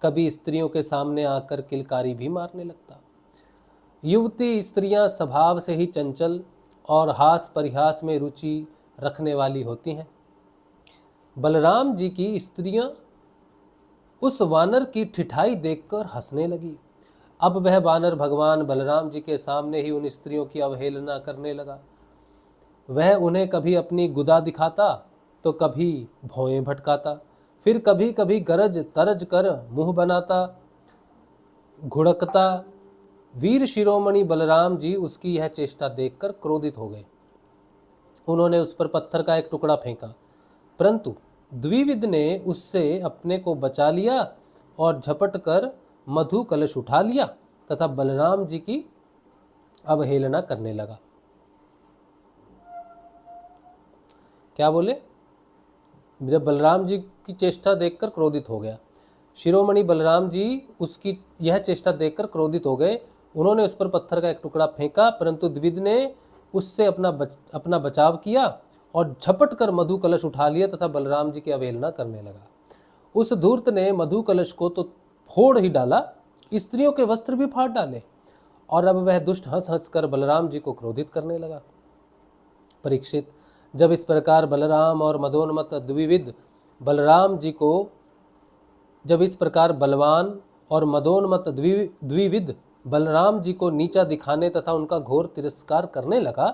Speaker 3: कभी स्त्रियों के सामने आकर किलकारी भी मारने लगता। युवती स्त्रियां स्वभाव से ही चंचल और हास परिहास में रुचि रखने वाली होती हैं। बलराम जी की स्त्रियां उस वानर की ठिठाई देखकर हंसने लगी। अब वह वानर भगवान बलराम जी के सामने ही उन स्त्रियों की अवहेलना करने लगा। वह उन्हें कभी अपनी गुदा दिखाता तो कभी भौएं भटकाता, फिर कभी कभी गरज तरज कर मुंह बनाता, घुड़कता। वीर शिरोमणि बलराम जी उसकी यह चेष्टा देखकर क्रोधित हो गए। उन्होंने उस पर पत्थर का एक टुकड़ा फेंका, परंतु द्विविद ने उससे अपने को बचा लिया और झपट कर मधु कलश उठा लिया तथा बलराम जी की अवहेलना करने लगा। क्या बोले? जब बलराम जी की चेष्टा देखकर क्रोधित हो गया, शिरोमणि बलराम जी उसकी यह चेष्टा देखकर क्रोधित हो गए। उन्होंने उस पर पत्थर का एक टुकड़ा फेंका, परंतु द्विविद ने उससे अपना बचाव किया और झपट कर मधु कलश उठा लिया तथा बलराम जी की अवहेलना करने लगा। उस धूर्त ने मधु कलश को तो फोड़ ही डाला, स्त्रियों के वस्त्र भी फाड़ डाले, और अब वह दुष्ट हंस हंस कर बलराम जी को क्रोधित करने लगा। परीक्षित, जब इस प्रकार बलराम और मदोन्मत द्विविध बलराम जी को जब इस प्रकार बलवान और मदोन्मत द्विविध बलराम जी को नीचा दिखाने तथा उनका घोर तिरस्कार करने लगा,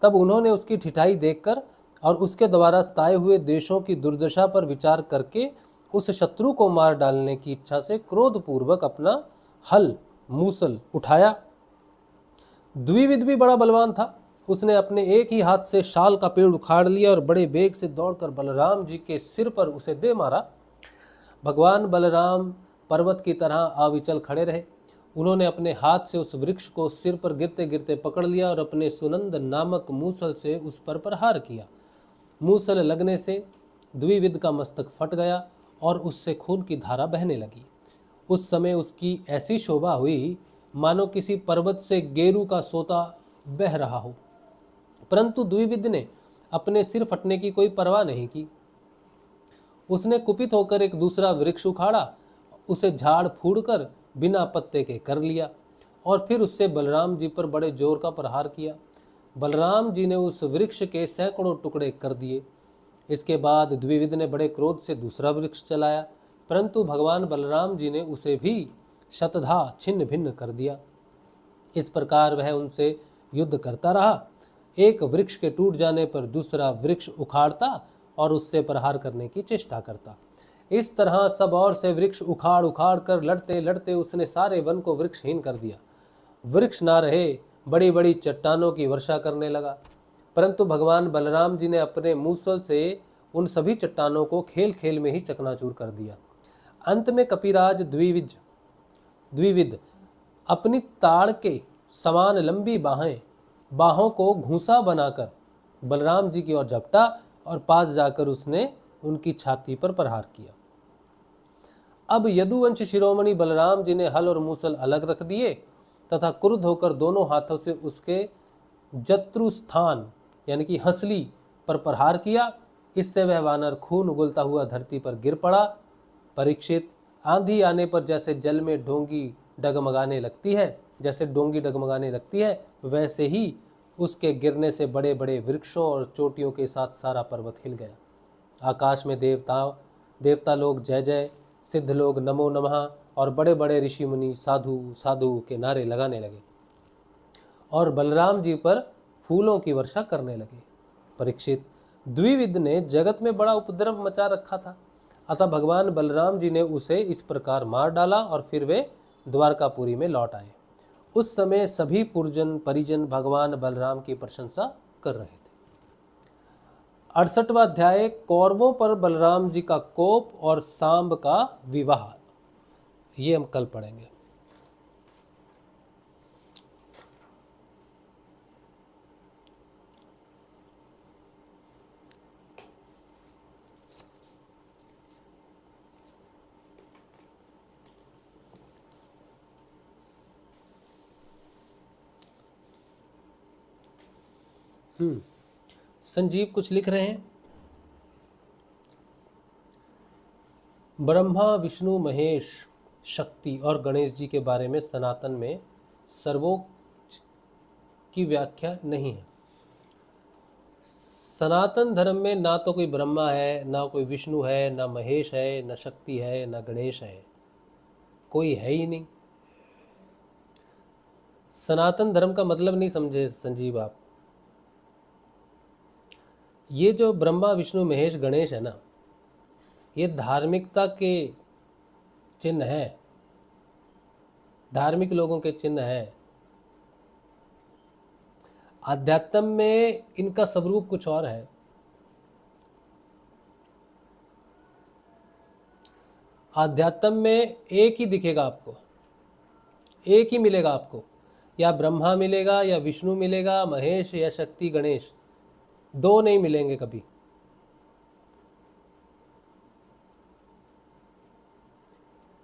Speaker 3: तब उन्होंने उसकी ठिठाई देखकर और उसके द्वारा सताए हुए देशों की दुर्दशा पर विचार करके उस शत्रु को मार डालने की इच्छा से क्रोधपूर्वक अपना हल मूसल उठाया। द्विविध भी बड़ा बलवान था। उसने अपने एक ही हाथ से शाल का पेड़ उखाड़ लिया और बड़े वेग से दौड़कर बलराम जी के सिर पर उसे दे मारा। भगवान बलराम पर्वत की तरह अविचल खड़े रहे। उन्होंने अपने हाथ से उस वृक्ष को सिर पर गिरते गिरते पकड़ लिया और अपने सुनंद नामक मूसल से उस पर प्रहार किया। मूसल लगने से द्विविध का मस्तक फट गया और उससे खून की धारा बहने लगी। उस समय उसकी ऐसी शोभा हुई मानो किसी पर्वत से गेरू का सोता बह रहा हो, परंतु द्विविध ने अपने सिर फटने की कोई परवाह नहीं की। उसने कुपित होकर एक दूसरा वृक्ष उखाड़ा, उसे झाड़ फूड़कर बिना पत्ते के कर लिया और फिर उससे बलराम जी पर बड़े जोर का प्रहार किया। बलराम जी ने उस वृक्ष के सैकड़ों टुकड़े कर दिए। इसके बाद द्विविध ने बड़े क्रोध से दूसरा वृक्ष चलाया, परंतु भगवान बलराम जी ने उसे भी शतधा छिन्न भिन्न कर दिया। इस प्रकार वह उनसे युद्ध करता रहा। एक वृक्ष के टूट जाने पर दूसरा वृक्ष उखाड़ता और उससे प्रहार करने की चेष्टा करता। इस तरह सब ओर से वृक्ष उखाड़ उखाड़ कर लड़ते लड़ते उसने सारे वन को वृक्षहीन कर दिया। वृक्ष ना रहे, बड़ी बड़ी चट्टानों की वर्षा करने लगा, परंतु भगवान बलराम जी ने अपने मूसल से उन सभी चट्टानों को खेल खेल में ही चकनाचूर कर दिया। अंत में कपिराज द्विविध अपनी ताड़ के समान लंबी बाहों को घूंसा बनाकर बलराम जी की ओर झपटा और पास जाकर उसने उनकी छाती पर प्रहार किया। अब यदुवंश शिरोमणि बलराम जी ने हल और मूसल अलग रख दिए तथा क्रुद्ध होकर दोनों हाथों से उसके जत्रुस्थान यानी कि हंसली पर प्रहार किया। इससे वह वानर खून उगलता हुआ धरती पर गिर पड़ा। परीक्षित, आंधी आने पर जैसे जल में डोंगी डगमगाने लगती है, वैसे ही उसके गिरने से बड़े बड़े वृक्षों और चोटियों के साथ सारा पर्वत हिल गया। आकाश में देवता लोग जय जय, सिद्ध लोग नमो नमः और बड़े बड़े ऋषि मुनि साधु साधु के नारे लगाने लगे और बलराम जी पर फूलों की वर्षा करने लगे। परीक्षित, द्विविध ने जगत में बड़ा उपद्रव मचा रखा था, अतः भगवान बलराम जी ने उसे इस प्रकार मार डाला और फिर वे द्वारकापुरी में लौट आए। उस समय सभी परिजन भगवान बलराम की प्रशंसा कर रहे थे। 68वां अध्याय कौरवों पर बलराम जी का कोप और सांब का विवाह, ये हम कल पढ़ेंगे। संजीव कुछ लिख रहे हैं। ब्रह्मा विष्णु महेश शक्ति और गणेश जी के बारे में सनातन में सर्वोच्च की व्याख्या नहीं है। सनातन धर्म में ना तो कोई ब्रह्मा है, ना कोई विष्णु है, ना महेश है, ना शक्ति है, ना गणेश है, कोई है ही नहीं। सनातन धर्म का मतलब नहीं समझे संजीव आप। ये जो ब्रह्मा विष्णु महेश गणेश है ना, ये धार्मिकता के चिन्ह है, धार्मिक लोगों के चिन्ह है। आध्यात्म में इनका स्वरूप कुछ और है। आध्यात्म में एक ही दिखेगा आपको, एक ही मिलेगा आपको, या ब्रह्मा मिलेगा या विष्णु मिलेगा, महेश या शक्ति गणेश, दो नहीं मिलेंगे कभी।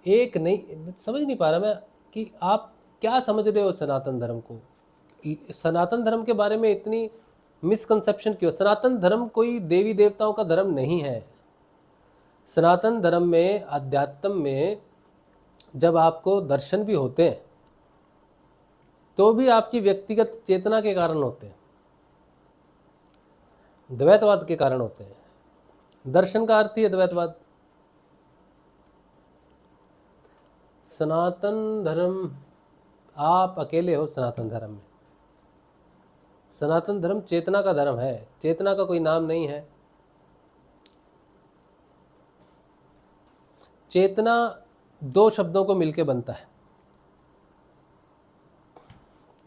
Speaker 3: एक नहीं, समझ नहीं पा रहा मैं कि आप क्या समझ रहे हो सनातन धर्म को। सनातन धर्म के बारे में इतनी मिसकंसेप्शन क्यों? सनातन धर्म कोई देवी देवताओं का धर्म नहीं है। सनातन धर्म में, अध्यात्म में जब आपको दर्शन भी होते हैं तो भी आपकी व्यक्तिगत चेतना के कारण होते हैं, द्वैतवाद के कारण होते हैं। दर्शन का अर्थ ही है द्वैतवाद। सनातन धर्म, आप अकेले हो सनातन धर्म में। सनातन धर्म चेतना का धर्म है, चेतना का कोई नाम नहीं है। चेतना दो शब्दों को मिलकर बनता है,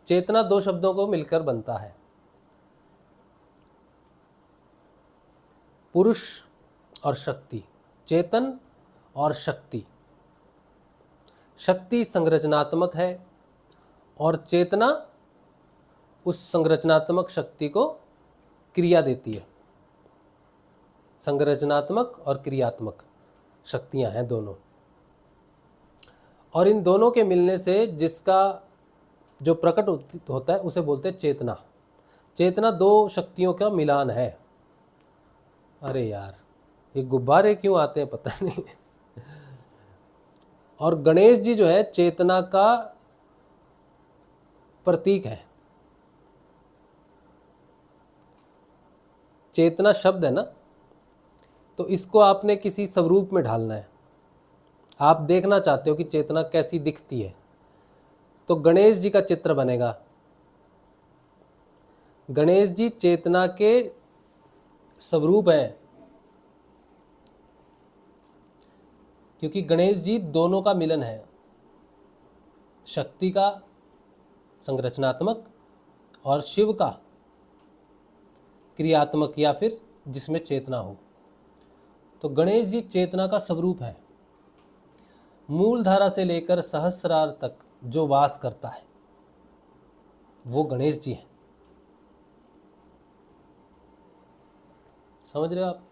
Speaker 3: चेतना दो शब्दों को मिलकर बनता है, पुरुष और शक्ति, चेतन और शक्ति। शक्ति संरचनात्मक है और चेतना उस संरचनात्मक शक्ति को क्रिया देती है। संरचनात्मक और क्रियात्मक शक्तियां हैं दोनों, और इन दोनों के मिलने से जिसका जो प्रकट होता है उसे बोलते हैं चेतना। चेतना दो शक्तियों का मिलान है। अरे यार, ये गुब्बारे क्यों आते हैं पता नहीं। और गणेश जी जो है चेतना का प्रतीक है। चेतना शब्द है ना, तो इसको आपने किसी स्वरूप में ढालना है। आप देखना चाहते हो कि चेतना कैसी दिखती है, तो गणेश जी का चित्र बनेगा। गणेश जी चेतना के स्वरूप है, क्योंकि गणेश जी दोनों का मिलन है, शक्ति का संरचनात्मक और शिव का क्रियात्मक, या फिर जिसमें चेतना हो। तो गणेश जी चेतना का स्वरूप है। मूल धारा से लेकर सहस्रार तक जो वास करता है वो गणेश जी है। समझ रहे हो आप?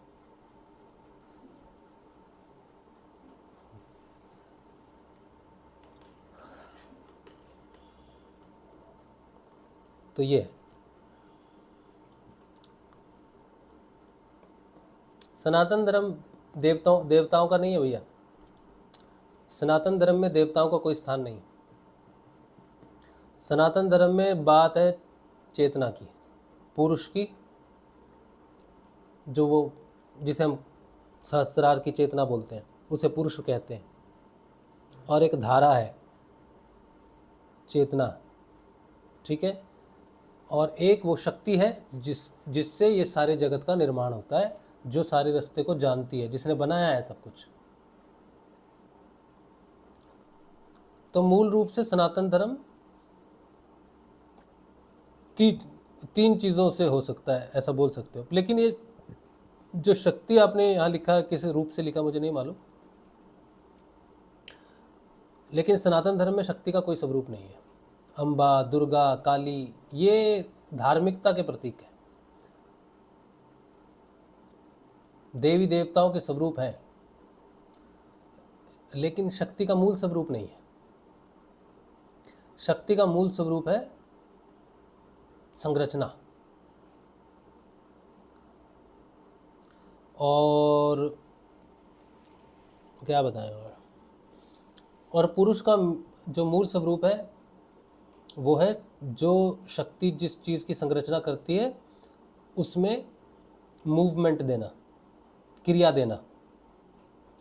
Speaker 3: तो ये है। सनातन धर्म देवताओं का नहीं है भैया। सनातन धर्म में देवताओं का कोई स्थान नहीं है। सनातन धर्म में बात है चेतना की, पुरुष की, जो वो जिसे हम सहस्रार की चेतना बोलते हैं उसे पुरुष कहते हैं। और एक धारा है चेतना, ठीक है। और एक वो शक्ति है जिससे ये सारे जगत का निर्माण होता है, जो सारे रास्ते को जानती है, जिसने बनाया है सब कुछ। तो मूल रूप से सनातन धर्म तीन चीज़ों से हो सकता है, ऐसा बोल सकते हो। लेकिन ये जो शक्ति आपने यहाँ लिखा, किस रूप से लिखा मुझे नहीं मालूम, लेकिन सनातन धर्म में शक्ति का कोई स्वरूप नहीं है। अम्बा, दुर्गा, काली, ये धार्मिकता के प्रतीक है, देवी देवताओं के स्वरूप है, लेकिन शक्ति का मूल स्वरूप नहीं है। शक्ति का मूल स्वरूप है संरचना। और क्या बताएं, और पुरुष का जो मूल स्वरूप है वो है जो शक्ति जिस चीज़ की संरचना करती है उसमें मूवमेंट देना, क्रिया देना,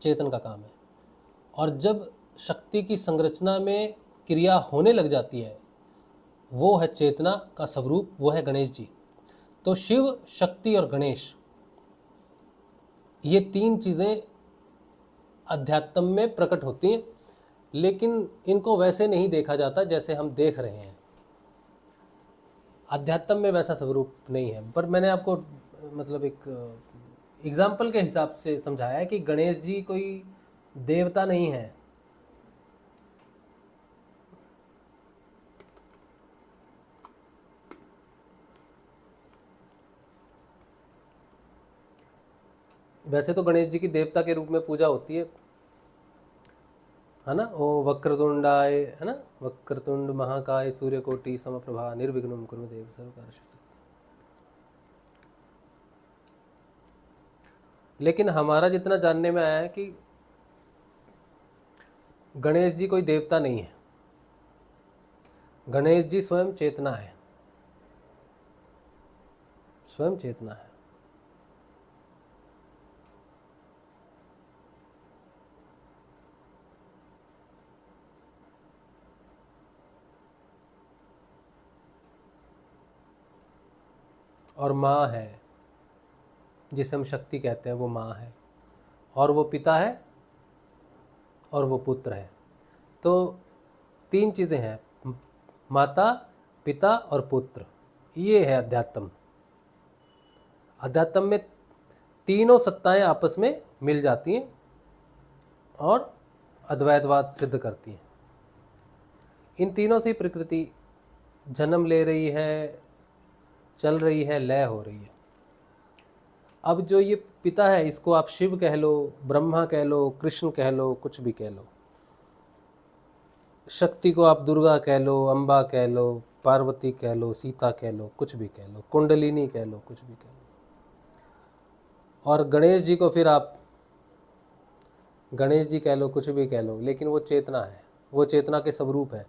Speaker 3: चेतन का काम है। और जब शक्ति की संरचना में क्रिया होने लग जाती है वो है चेतना का स्वरूप, वो है गणेश जी। तो शिव, शक्ति और गणेश, ये तीन चीज़ें अध्यात्म में प्रकट होती हैं, लेकिन इनको वैसे नहीं देखा जाता जैसे हम देख रहे हैं। अध्यात्म में वैसा स्वरूप नहीं है। पर मैंने आपको मतलब एक एग्जाम्पल के हिसाब से समझाया है कि गणेश जी कोई देवता नहीं है। वैसे तो गणेश जी की देवता के रूप में पूजा होती है ना। ओ वक्रतुंडाय, है ना, वक्रतुंड महाकाय सूर्यकोटि समप्रभा निर्विघ्नं कुरु देव सर्वकार्येषु सर्वदा। लेकिन हमारा जितना जानने में आया है कि गणेश जी कोई देवता नहीं है, गणेश जी स्वयं चेतना है, स्वयं चेतना है। और माँ है, जिसे हम शक्ति कहते हैं, वो माँ है, और वो पिता है, और वो पुत्र है। तो 3 चीज़ें हैं, माता, पिता और पुत्र। ये है अध्यात्म। अध्यात्म में तीनों सत्ताएं आपस में मिल जाती हैं और अद्वैतवाद सिद्ध करती हैं। इन तीनों से प्रकृति जन्म ले रही है, चल रही है, लय हो रही है। अब जो ये पिता है, इसको आप शिव कह लो, ब्रह्मा कह लो, कृष्ण कह लो, कुछ भी कह लो। शक्ति को आप दुर्गा कह लो, अम्बा कह लो, पार्वती कह लो, सीता कह लो, कुछ भी कह लो, कुंडलिनी कह लो, कुछ भी कह लो। और गणेश जी को फिर आप गणेश जी कह लो, कुछ भी कह लो, लेकिन वो चेतना है, वो चेतना के स्वरूप है।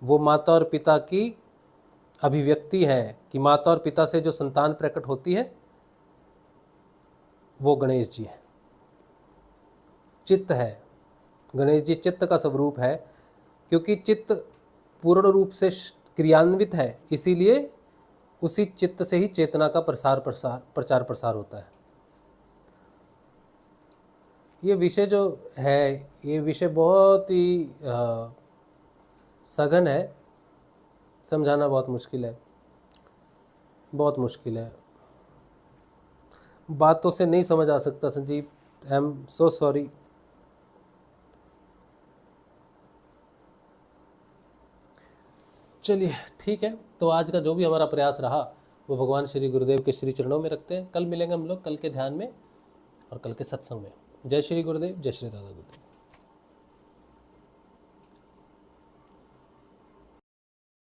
Speaker 3: वो माता और पिता की अभिव्यक्ति है कि माता और पिता से जो संतान प्रकट होती है वो गणेश जी है। चित्त है, गणेश जी चित्त का स्वरूप है, क्योंकि चित्त पूर्ण रूप से क्रियान्वित है, इसीलिए उसी चित्त से ही चेतना का प्रचार प्रसार होता है। ये विषय जो है, ये विषय बहुत ही सघन है, समझाना बहुत मुश्किल है, बहुत मुश्किल है। बातों से नहीं समझ आ सकता Sanjeev, I am so sorry. चलिए ठीक है, तो आज का जो भी हमारा प्रयास रहा वो भगवान श्री गुरुदेव के श्री चरणों में रखते हैं। कल मिलेंगे हम लोग, कल के ध्यान में और कल के सत्संग में। जय श्री गुरुदेव, जय श्री दादा गुरुदेव।